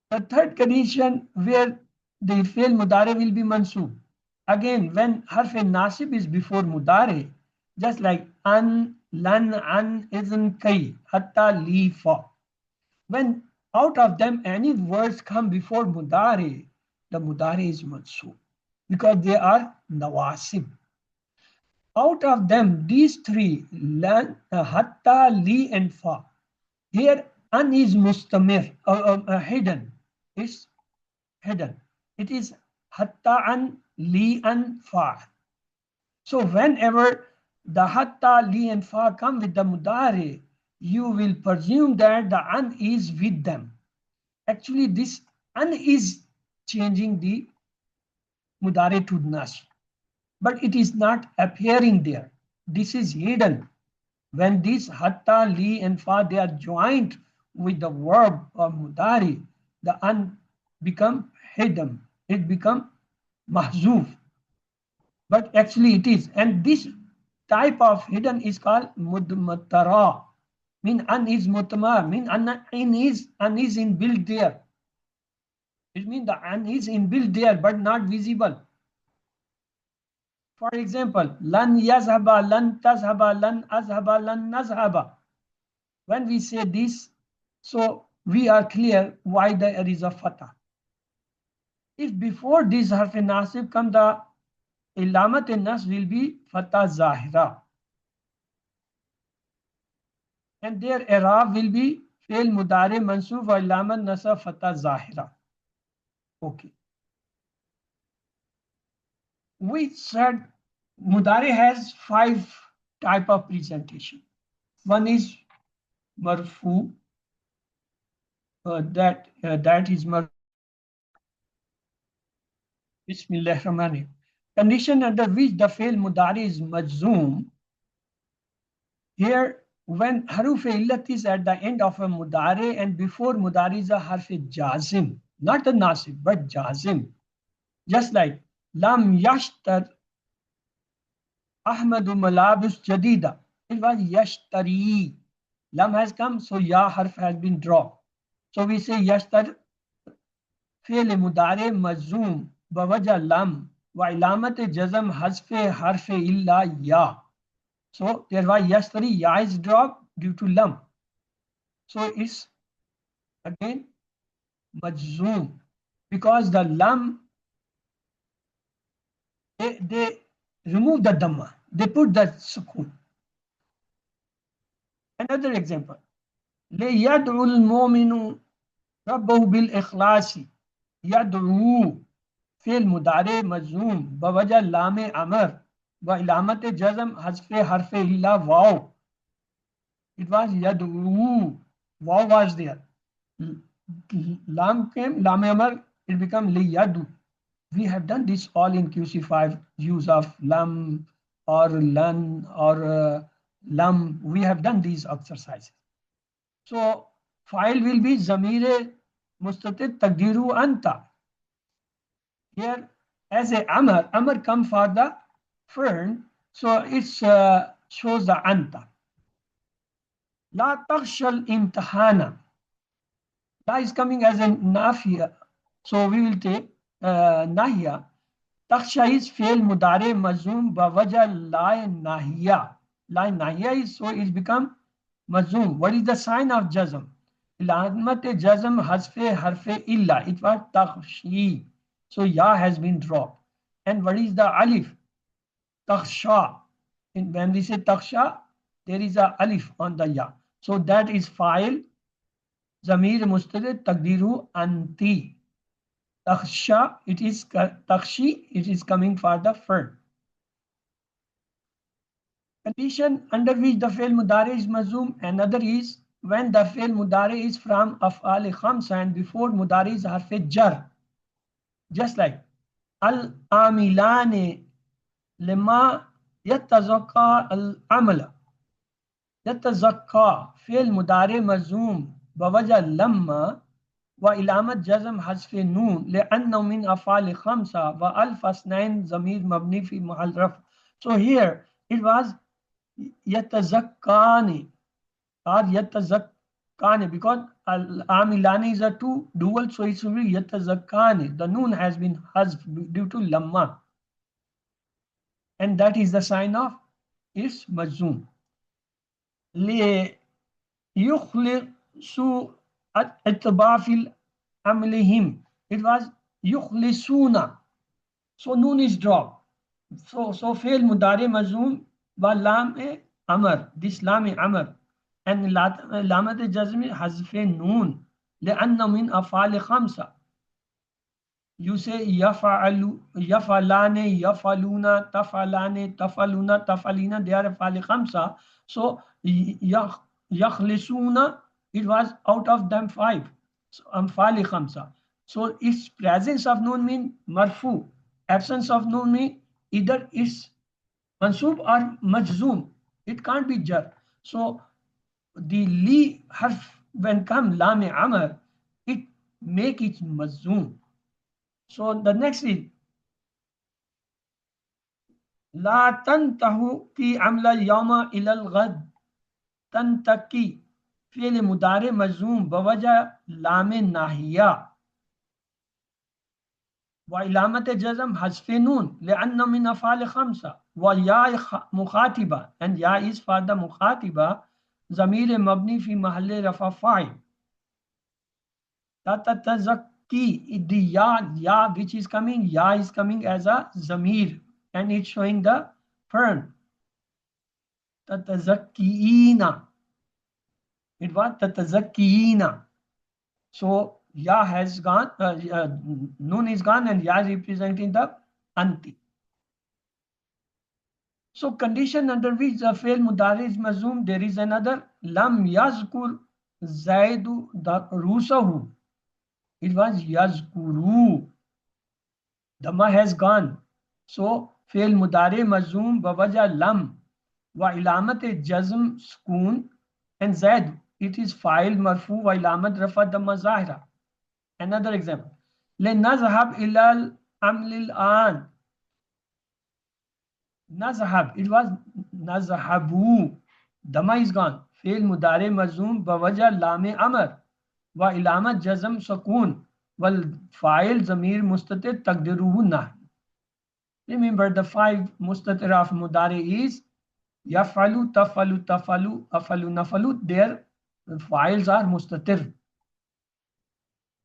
the third condition where the fi'l mudare will be mansoob. Again, when harf nasib is before mudare, just like an, lan, an, isn, kai, hatta, li, fa. When out of them any words come before mudare, the mudare is mansoob because they are nawasib. Out of them, these three, lan, hatta, li, and fa. Here, an is mustamir, hidden. It's hidden. It is hatta an, li an, fa. So whenever the hatta, li and fa come with the mudare, you will presume that the an is with them. Actually, this an is changing the mudare to nas, but it is not appearing there. This is hidden. When these hatta, li and fa, they are joined with the verb of mudari, the an become hidden. It become mahzuf. But actually it is. And this type of hidden is called mudmatara. Mean an is mutmar. Mean an is inbuilt there. It means the an is inbuilt there but not visible. For example, lan yazhaba, lan tazhaba, lan azhaba, lan nazhaba. When we say this, so we are clear why there is a fatah. If before this harf nasib come, the ilamat nas will be fatah zahira. And their i'rab will be fi'l mudari mansoob wa ilamat nasab fatah zahira. Okay. We said mudari has 5 type of presentation. One is marfu, that is marfu. Bismillahirrahmanirrahim. Condition under which the fi'l mudari is majzoom. Here, when haruf illat is at the end of a mudari and before mudari is a harf jazim, not a nasib but jazim. Just like lam yashtar Ahmadu malabis jadida. It was yashtari. Lam has come, so ya harf has been dropped. So we say yashtar fi'l mudari majzoom bawajah lam wa ilamat jazm hazfe harf illa ya. So thereby yashtari, ya is dropped due to lam. So it's again majzoom because the lam, they remove the dhamma. They put the sukun. Another example. لِيَدْعُ الْمُؤْمِنُ رَبَّهُ بِالْإِخْلَاصِ. يَدْعُو فعل مضارع مجزوم بوجہ لام امر و علامت جزم حذف حرف الا واو. It was يدعو. Wow was there. Lam came, lam amar, it became liyadu. We have done this all in QC5, use of lam or lan or lam. We have done these exercises. So file will be zamir mustatir taqdiru anta. Here as a amar come for the fern, so it shows the anta. La takhshal imtihana. La is coming as a nafiya, so we will take nahiya. Taksha is fi'l mudare mazum bawajah la nahiya. La nahiya is, so it's become mazum. What is the sign of jazm? Alamat jazm hasfe harfe illa. It was takhshi. So ya has been dropped. And what is the alif? Takhsha. When we say takhsha, there is a alif on the ya. So that is file. Zamir mustatir taqdiru anti. Takhsha, it is takhshi, it is coming for the fard. Condition under which the fail mudare is mazum. Another is when the fail mudare is from af'al khamsa and before mudare is harf jar. Just like al amilane lima yattazakka al amala. Yattazakka fail mudare mazum bawajah lamma وإلامة جزم حذف نون لأنه من أفعال خمسة وألف اثنين ضمير مبني في محل رفع. So here it was يتزكاني or يتزكاني because العاملان is a two dual, so it should be يتزكاني. The noon has been hazf due to lamma, and that is the sign of its majzoom. ليخلصوا اتباع في عملهم. It was يخلصون. So noon is dropped. So fail mudare mazum wa lam amr. This lam amr. And lamat jazm hazf noon. لأنه من أفعال خمسة. You say يفعل يفعلان يفعلون تفعلان تفعلون تفعلين. They are أفعال خمسة. So يخلصون, it was out of them five. So amfali khamsa. So its presence of noon mean marfu. Absence of noon mean either it's mansub or majzoom. It can't be jar. So the li harf when come lam amr, it make it majzoom. So the next is la tantahu fi amla yawma ila al-ghad. Tantaki फ़ेल मुदारे मजूम बवजह लाम नाहिया व इलामत जज़म हज़्फ़ नून लिअन्नहु मिन अफ़आल ख़म्सा व या मुखातिबा एंड या is for the मुखातिबा Zamir मबनी fee Mahal रफ़ा file ततज़क्की the ya which is coming, ya is coming as a Zamir and it's showing the fern ततज़क्कीना. It was tatazakkiina. So ya has gone, noon is gone, and ya is representing the anti. So condition under which the fail mudari is mazum, there is another lam yazkur zaidu rusahu. It was yazkuru. Dhamma has gone. So fail mudari mazum bawaja lam wa ilamat jazm skoon and zaid. It is file marfu wa ilamat rafa damma zahira. Another example. لنذهب إلى العمل الآن. نذهب. It was نذهبو. Damma is gone. فعل مضارع مجزوم بوجه لام أمر وعلامة جزم سكون والفاعل ضمير مستتر تقديره نحو. Remember the five mustatir of mudari is yafalu, tafalu, tafalu, afalu, nafalu. Their files are mustatir.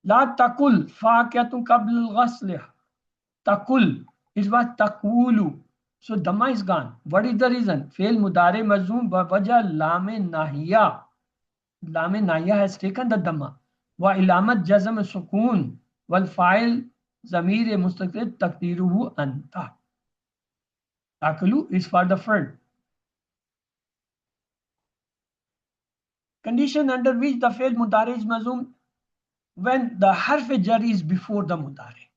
La takul faqiyatun qabl al-ghasl. Takul is what takulu. So dhamma is gone. What is the reason? Fail mudare mazum wajah lame nahiya. Lame nahiya has taken the dhamma. Wa ilamat jazam sukun wal file zamir mustaqil taqdiruhu anta. Takulu is for the fard. Condition under which the fail mudare is mazum when the harf jar is before the mudare.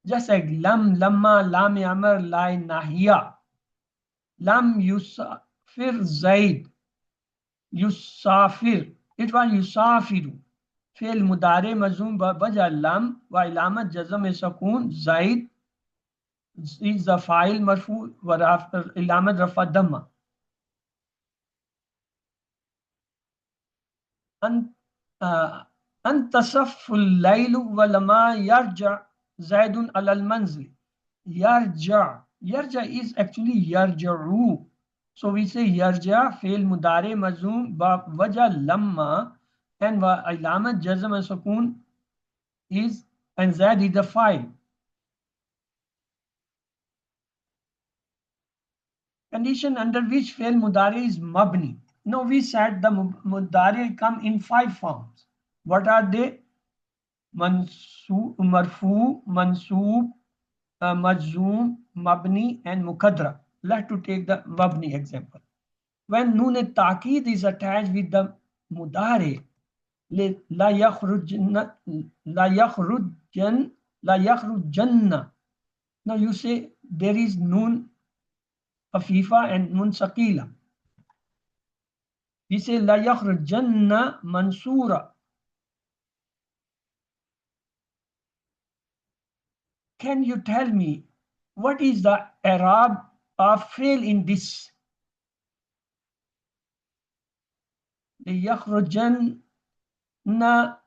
Just like lam, lamma, lam amr, la nahiya. Lam yusafir zaid. Yusafir. It was yusafiru. Fail mudare mazum baja lam wa ilamat jazam sakun zaid is the file marfu wa ilamat rafa dhamma. أنتصف الليل ولما يرجع زيد على المنزل. يرجع. Yarja is actually yarja'u. So we say yarja fail mudare mazum ba wajah lamma and wa ilamat jazm and sukoon is, and zad is the file. Condition under which fail mudari is mabni. Now we said the mudari come in 5 forms. What are they? Mansoob, marfu, mansoob, majzoom, mabni, and muqaddara. Let's to take the mabni example. When nun ta'kid is attached with the mudari, la yakhrujna, la yakhrujan, la yakhrujanna. Now you say there is nun khafifa and nun sakila. We say la yakhrujanna mansura. Can you tell me what is the Arab of fail in this? ليخرجن لا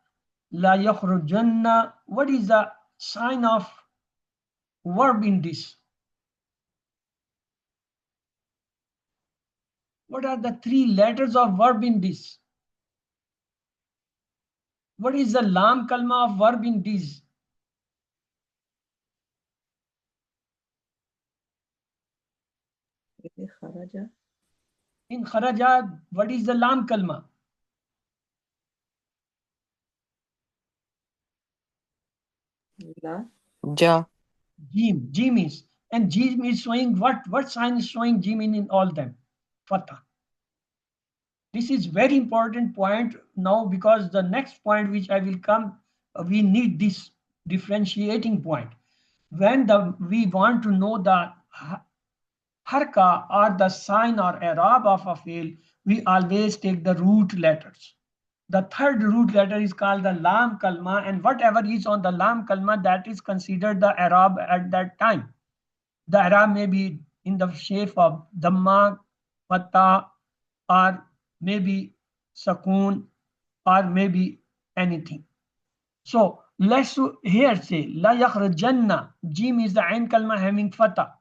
يخرجن. What is the sign of verb in this? What are the 3 letters of verb in this? What is the lam kalma of verb in this? In kharaja, what is the lam kalma? Ja. Jim. Jim is. And Jim is showing what? What sign is showing Jim in all them? Fatah. This is very important point now, because the next point which I will come, we need this differentiating point. When we want to know the harka or the sign or i'rab of a fi'l, we always take the root letters. The third root letter is called the lam kalma, and whatever is on the lam kalma, that is considered the i'rab at that time. The i'rab may be in the shape of dhamma, fatha, or maybe sakoon, or maybe anything. So let's here say la yakhrajanna. Jim is the ain kalma having fatha.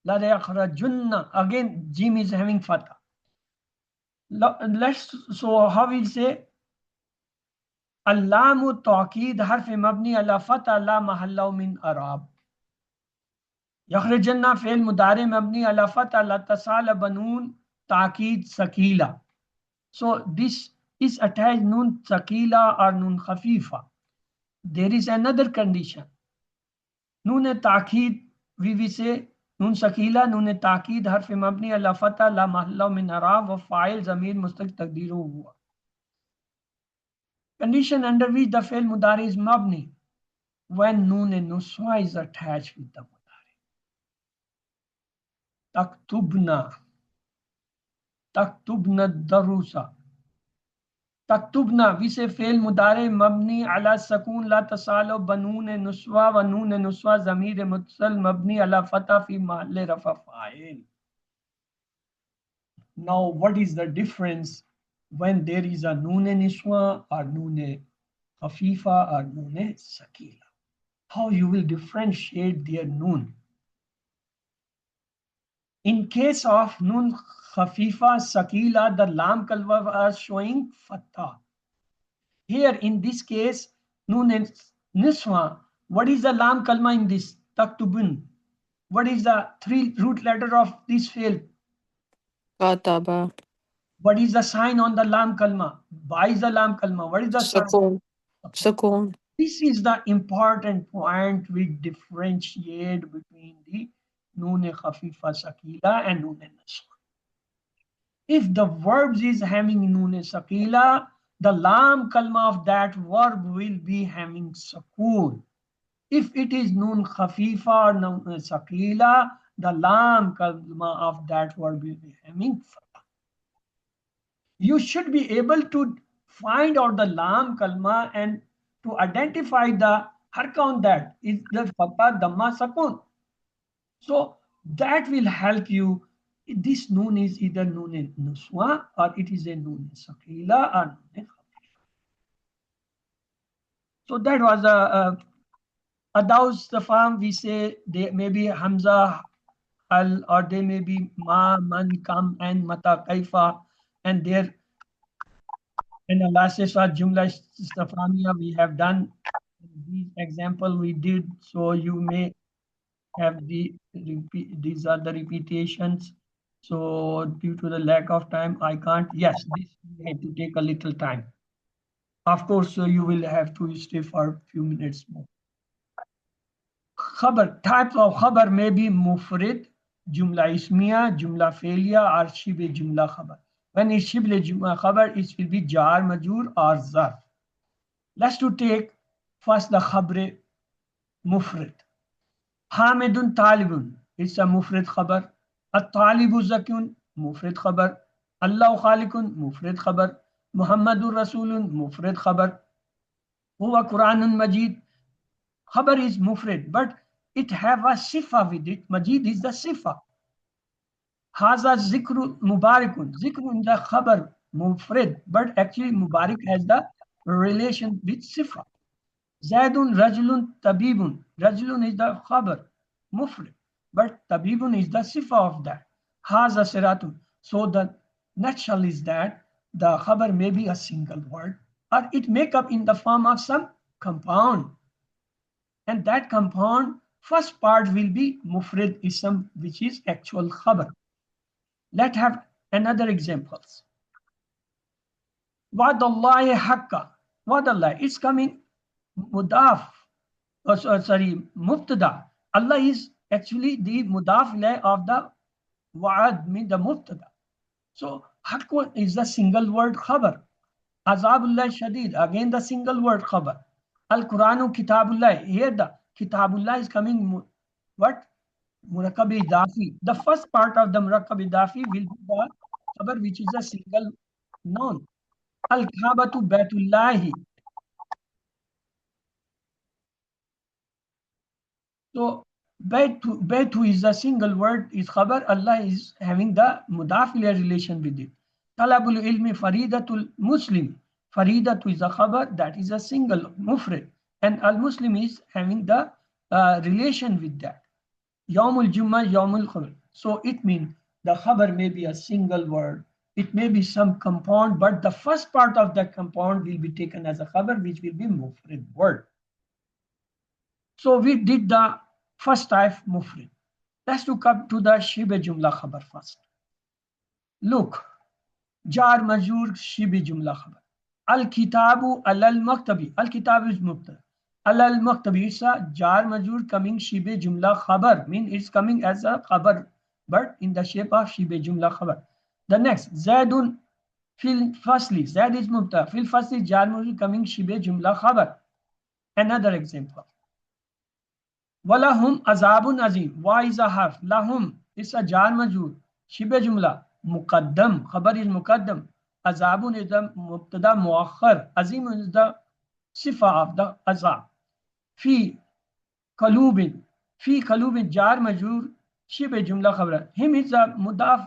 La yakhrajunna, again jim is having fatha. Let's, so how we'll say allamu taqid harf mabni ala fatha la mahalla min arab. यखरजन्ना फेल मुदारे मबनी अला फतह ला तसाल बनून ताकीद सकीला. So this is attached nun sakila or nun khafifa. There is another condition. Nun taakid, we will say nun sakila, nun taakid harf mabni ala fatah la mahalla min arab wa fa'il zamir mustaq taqdiru huwa. Condition under which the fail mudari is mabni, when nun nuswa is attached with the mudari. Taktubna, taktubna darusa. तक्तुबना, we say फेल मुदारे मबनी अला सकून ला तसालो बनून नुस्वा व नून नुस्वा ज़मीर मुत्सल मबनी अला फतह फी महल रफ़ा file. Now what is the difference when there is a noon niswa or noon khafifa or noon sakila? How you will differentiate their noon? In case of noon khafifa sakila, the lam kalwa was showing fatha. Here in this case, nun and niswa, what is the lam kalma in this? Taktubun. What is the 3 root letter of this field? Kataba. What is the sign on the lam kalma? Ba is the lam kalma. What is the sign? Sukoon. Sukoon. This is the important point we differentiate between the nun khafifa sakila and nun niswa. If the verbs is having nun sakila, the lam kalma of that verb will be having sukoon. If it is nun khafifa or nun sakila, the lam kalma of that verb will be having fatha. You should be able to find out the lam kalma and to identify the harka on that. Is the fatha, dhamma, sakun. So that will help you. This noon is either noon nuswa or it is a noon sakila or noon. So that was a Adaus the farm, we say they may be Hamza al, or they may be ma, man, kam, and mata, kaifa, and their And the last is our Jumla Stefania we have done. These example we did, so you may have the repeat, these are the repetitions. So due to the lack of time, I can't. Yes, this we had to take a little time. Of course, so you will have to stay for a few minutes more. Khabar, types of khabar may be mufrid, jumla ismiya, jumla failure, or shibe jumla khabar. When it's shibe jumla khabar, it will be jar, majur, or zarf. Let's to take first the khabre mufrid. Hamidun talibun, it's a mufrid khabar. At-talibu zakun, mufrid khabar. Allah khalikun, mufrid khabar. Muhammadur rasulun, mufrid khabar. Huwa Quranun Majid, khabar is mufrid, but it have a sifa with it. Majid is the sifa. Haza zikru mubarakun. Zikru in the khabar mufrid, but actually mubarak has the relation with sifa. Zaidun rajulun tabibun. Rajulun is the khabar mufrid, but tabibun is the sifa of that. Haza siratun. So the nutshell is that the khabar may be a single word, or it may come in the form of some compound. And that compound first part will be mufrid ism, which is actual khabar. Let's have another examples. Wadallahi haqqa. Wadallah, it's coming mudaf. Sorry, mubtada. Allah is actually the mudaf of the wa'ad, mean the mubtada. So haqq is the single word khabar. Azabullah shadid, again the single word khabar. Al-Quranu kitabullah, here the kitabullah is coming what? Murakkab idafi. The first part of the murakkab idafi will be the khabar, which is a single noun. Al-Kaabatu Baitullahi. So Baitu is a single word, is khabar. Allah is having the mudaf relation with it. Talabul ilmi faridatul muslim. Faridatu is a khabar, that is a single mufrid. And al-Muslim is having the relation with that. Yawmul Jummah, Yawmul Khabar. So it means the khabar may be a single word. It may be some compound, but the first part of that compound will be taken as a khabar, which will be mufrid word. So we did the first type mufrid. Let's look up to the shibe jumla khabar first. Look, jar majur shibe jumla khabar. Al-kitabu al-maktabi. Al-kitab is mubtada. Al-maktabi is a jar majur coming shibe jumla khabar. Mean it's coming as a khabar, but in the shape of shibe jumla khabar. The next, Zaidun fil fasli. Zaid is mubtada. Fil fasli jar majur coming shibe jumla khabar. Another example. Walahum azabun azim. Wa is a harf. Lahum is a jar majur. Shibe jumla. Muqaddam. Khabar is muqaddam. Azabun is the mubtada muakhar. Azim is the sifa of the azab. Fi kalubin. Fi kalubin jar majur. Shibe jumla khabra. Him is a mudaf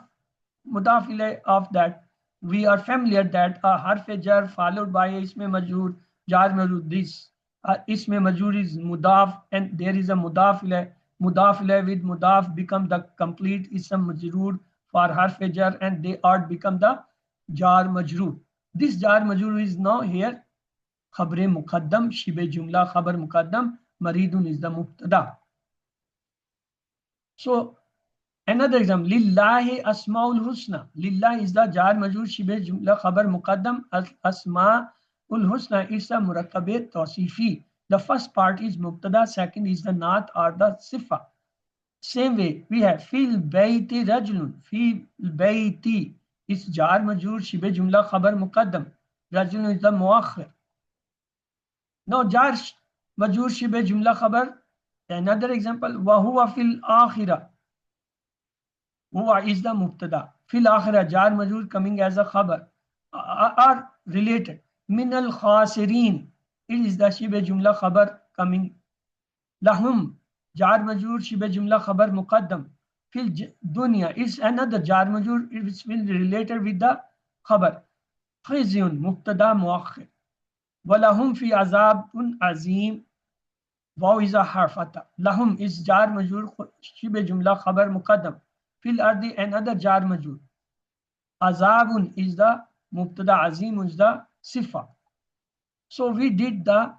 ilay of that. We are familiar that a harf jar followed by a isme majur. Jar majur this. Isme majur is mudaf, and there is a mudaf ilay. Mudaf ilay with mudaf become the complete ism majrur for harf jar, and they are become the jar majrur. This jar majrur is now here khabre muqaddam, shibe jumla khabar muqaddam, maridun is the mubtada. So another example, lillahi asmaul husna. Lillah is the jar majrur, shibe jumla khabar muqaddam, asma ul husna is a murakkabe tawsifi. The first part is mubtada, second is the naat or the sifa. Same way, we have fil bayti rajulun. Fil bayti is jar majrur, shibe jumla khabar muqaddam. Rajulun is the muakhir. Now jar majrur, shibe jumla khabar. Another example, wa huwa fil akhirah. Huwa is the mubtada. Fil akhirah jar majrur coming as a khabar are related. Min al khasirin, it is the shibe jumla khabar coming. Lahum jar majrur shibe jumla khabar muqaddam. Fil dunya is another jar majrur, which will be related with the khabar. Khizyun mubtada muakhir. Walahum fi azabun azim. Waw is a harfata. Lahum is jar majrur shibe jumla khabar muqaddam. Fil ardi another jar majrur. Azabun is the mubtada, azim is the sifa. So we did the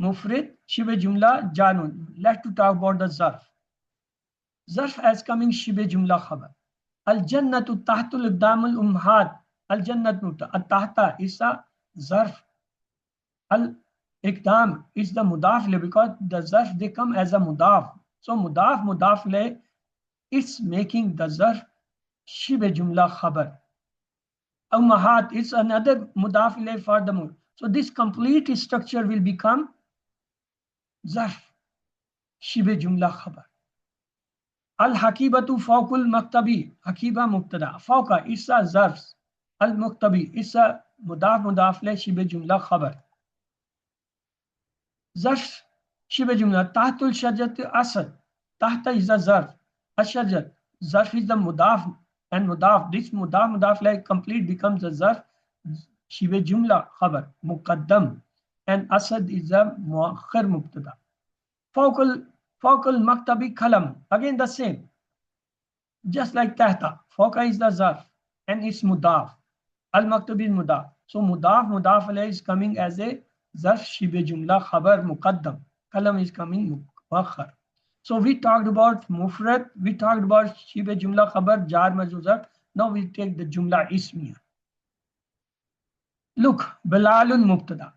mufrid, shibe jumla, janun. Let's talk about the zarf. Zarf as coming shibe jumla khabar. Al jannatu tahtul iqdamul umhat. Al jannatu tahta is a zarf. Al iqdam is the mudaf le, because the zarf they come as a mudaf. So mudaf le, it's making the zarf shibe jumla khabar. Ummahat is another mudaf le for the mud. So this complete structure will become zarf shibe jumla khabar. Al hakibatu fawqul maktabi. Hakiba mubtada. Fawqa is a zarf. Al muktabi is a mudaf le shibe jumla khabar. Zarf shibe jumla. Tahtul shajat asad. Tahta is a zarf. Ashajat. Zarf is the mudaf and mudaf. This mudaf like complete becomes a zarf shibe jumla khabar muqaddam, and asad is a muakhir mubtada. Fawqal maktabi kalam, again the same, just like tahta. Fawqa is the zarf and it's mudaf. Al maktabi is mudaf. So mudaf alayh is coming as a zarf shibe jumla khabar muqaddam. Kalam is coming muakhir. So we talked about mufrad, we talked about shibe jumla khabar, jar majrur. Now we take the jumla ismiya. Look, Bilalun mubtada.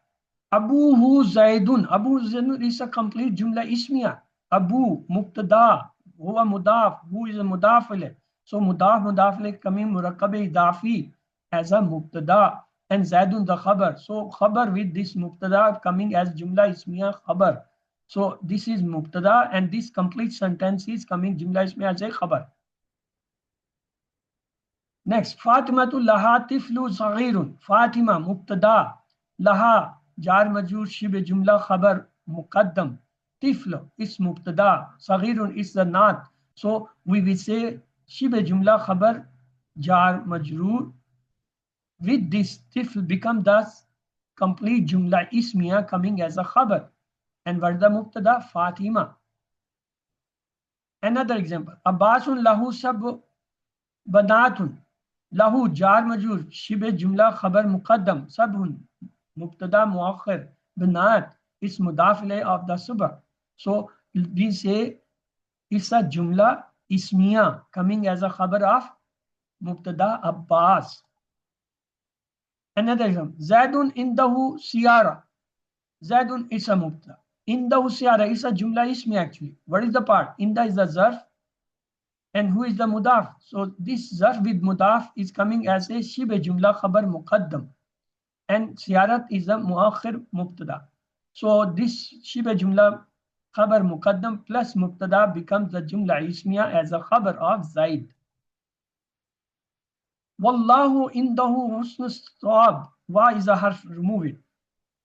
Abuhu Zaidun. Abu Zaidun is a complete jumla ismiya. Abu mubtada. Huwa mudaf. Who is a mudaf alayh. So mudaf alayh coming murakkab idafi as a mubtada, and Zaidun the khabar. So khabar with this mubtada coming as jumla ismiya khabar. So this is mubtada and this complete sentence is coming jumla ismiya as a khabar. Next, Fatimatu laha tiflu saghirun. Fatima mubtada, laha jar majrur shibe jumla khabar muqaddam. Tiflu is mubtada, saghirun is the naat. So we will say shibe jumla khabar jar majrur. With this tifl become thus complete jumla ismiya coming as a khabar. And what is the mubtada? Fatima. Another example, Abbasun lahu sab banatun. Lahu jar majrur shibe jumla khabar muqaddam. Sabhun mubtada muakhir. Banat is mudaf ilayh of the subh. So we say it's a jumla ismiya coming as a khabar of mubtada Abbas. Another example, Zaidun indahu siyara. Zaidun is a mubtada. Indahu siyara is a jumla ismi actually. What is the part? Inda is the zarf. And who is the mudaf? So this zarf with mudaf is coming as a shibe jumla khabar muqaddam. And siyarat is a muakhir mubtada. So this shibe jumla khabar muqaddam plus mubtada becomes the jumla ismiya as a khabar of Zaid. Wallahu indahu husnul thawab. Wa is a harf, remove it.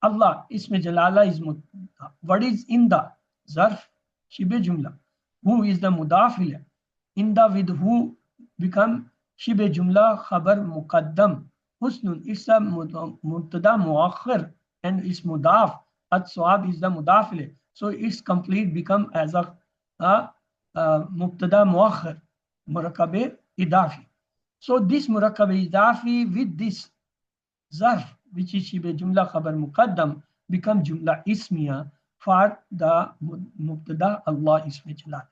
Allah isme jalala is mubtada. What is inda? Zarf shibe jumla. Who is the mudaf ilayh? Inda with who become shibe jumla khabar muqaddam. Husnun is a mubtada muakhir and is mudaf. At-sawab is the mudaf ilayh. So it's complete become as a mubtada muakhir murakkab idafi. So this murakkab idafi with this zarf, which is shibe jumla khabar muqaddam, become jumla ismiya for the mubtada Allah isme jalala.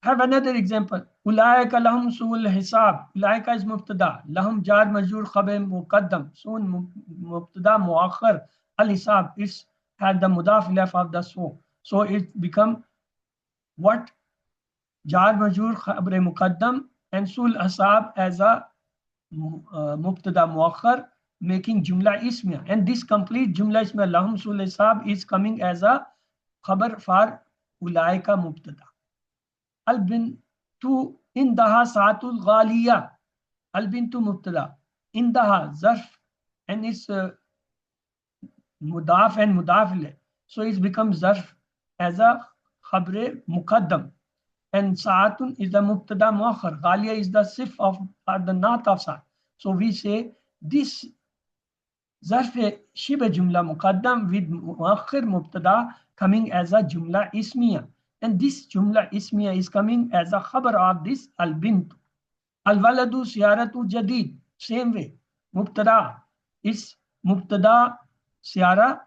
Have another example. Ulaika lahum su'ul hisab. Ulaika is mubtada. Lahum jar majrur khabar muqaddam. Soon mubtada muakhir. Al hisab is had the mudaf ilayh of the so. So it become what? Jar majrur khabar muqaddam and sul hisab as a mubtada muakhir, making jumla ismiya. And this complete jumla ismiya lahum sul hisab is coming as a khabar for ulaika mubtada. Al bintu indaha saatul ghaliya. Al bintu mubtada. Indaha zarf and it's mudaf and mudaf ilayh. So it becomes zarf as a khabar muqaddam. And saatun is the mubtada muakhir. Ghaliya is the sif of the naat of saat. So we say this zarf shiba jumla muqaddam with muakhir mubtada coming as a jumla ismiya. And this jumla ismiya is coming as a khabar of this al bint. Al waladu siyaratu jadid. Same way. Mubtada is Mubtada Siara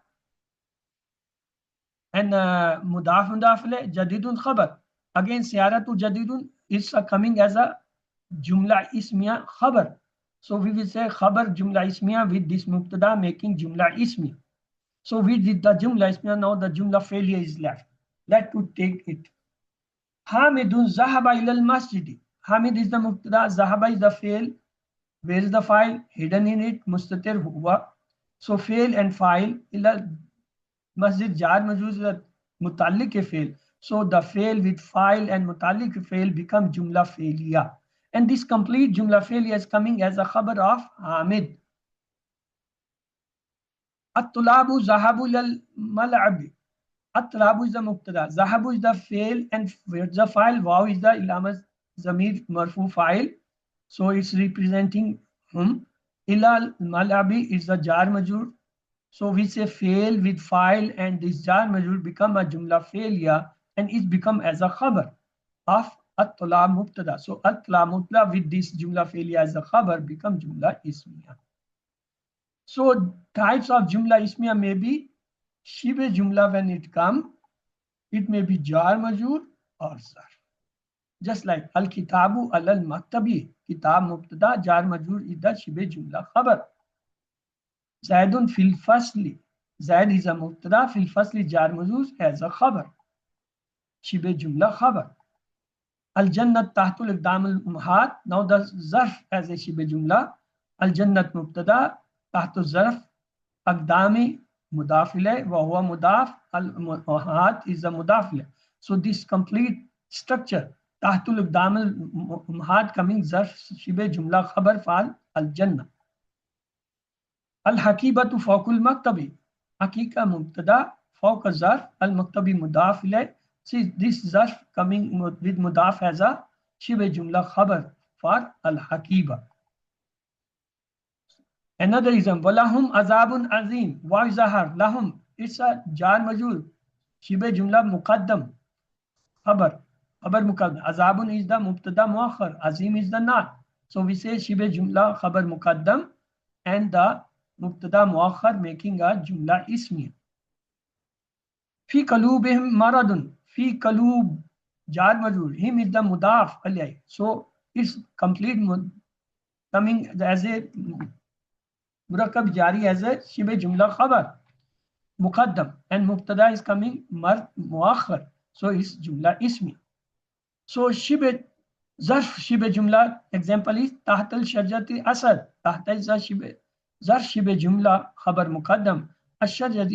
and Mudaf Mudafile Jadidun Khabar. Again, Siara to Jadidun is coming as a Jumla Ismiya Khabar. So we will say Khabar Jumla Ismiya with this Mubtada making Jumla Ismiya. So we did the Jumla Ismiya, now the Jumla failure is left. Let to take it. Hamidun Zahaba ilal Masjidi. Hamid is the Mubtada, Zahaba is the fail. Where is the file? Hidden in it, Mustatir Huwa. So fail and file ilal Masjid jar majuz mutalik fail. So the fail with file and mutalik fail become Jumla failure. And this complete Jumla failure is coming as a khabar of Hamid. At-tulabu zahabu lil mal'abi. At-tulabu is the mubtada. Zahabu is the fail and where's the file? Wow is the ilama zamir marfu file. So it's representing hum. Ila mal'abi is the jar majur. So we say fail with file and this jar majur become a Jumla failure and it become as a khabar of at-tulab mubtada. So at-tulab mubtada with this Jumla failure as a khabar become Jumla ismiya. So types of Jumla ismiya may be Shibe Jumla when it come, it may be jar majur or zarf. Just like al-kitabu al-maktabi, kitab mubtada, jar majur is the Shibe Jumla khabar. Zaidun fil fasli. Zaid is a mubtada, fil fasli jar majur as a khabar. Shibe Jumla khabar. Al Jannat tahtul iqdam al ummahat. Now the zarf as a Shibe Jumla. Al Jannat mubtada, tahtul zarf, aqdami mudafile, wa huwa mudaf, al ummahat is a mudafile. So this complete structure, tahtul iqdam al ummahat coming zarf Shibe Jumla khabar fal al Jannah. Al-Hakibatu fawqul maktabi. Hakika mubtada, fawqa zarf, al-maktabi mudaf ilay. See this zarf coming with mudaf as a shibe jumla khabar for al-Hakiba. Another example, walahum azabun azim. Why zahar? Lahum, it's a jar majur. Shibe jumla muqaddam. Khabar. Khabar muqaddam. Azabun is the mubtada muakhar. Azim is the not. So we say shibe jumla khabar muqaddam and the Mubtada muakhar making a Jumla ismiya. Fi kalubihim maradun. Fi kalub jar majur. Him is the mudaf alayh. So it's complete coming as a murakkab jari as a shibe jumla khabar. Muqaddam and mubtada is coming muakhar. So it's Jumla ismiya. So shibe zarf shibe jumla example is tahtal shajarati asad. Tahta is a shibe zarf shibe jumla khabar muqaddam. Ash-shajar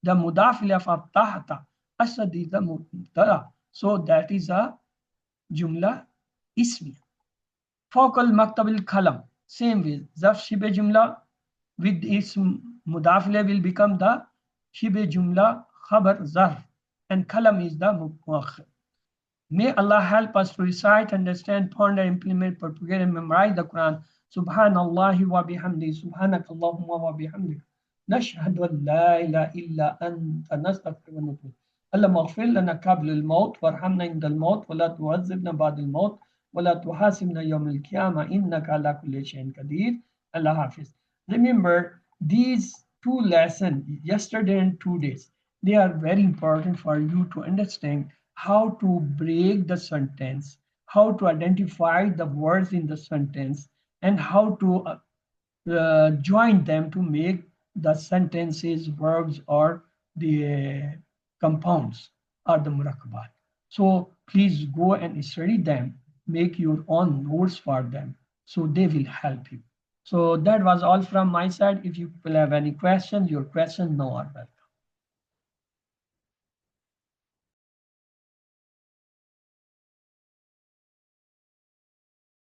the mudaf ila fa tahta. Asad is the mubtada. So that is a jumla ismiya. Fawqal maktabil kalam. Same way zarf shibe jumla with its mudaf ila will become the shibe jumla khabar zarf and kalam is the muakhir. May Allah help us to recite, understand, ponder, implement, propagate, and memorize the Quran. Subhanallah wa bihamdi. Subhanakallahumma wa bihamdi. Nashhadu an la ilaha illa anta nastaghfiruka wa natubu. Allahumma ighfir lana qabla al-maut warhamna inda al-maut wa la tu'azzibna ba'da al-maut wa la tuhasibna yawm al-qiyamah innaka ala kulli shay'in qadir. Allah Hafiz. Remember these two lessons, yesterday and 2 days, they are very important for you to understand how to break the sentence, how to identify the words in the sentence, and how to join them to make the sentences, verbs, or the compounds or the murakkabat. So please go and study them, make your own notes for them, so they will help you. So that was all from my side. If you will have any questions, your questions now are welcome.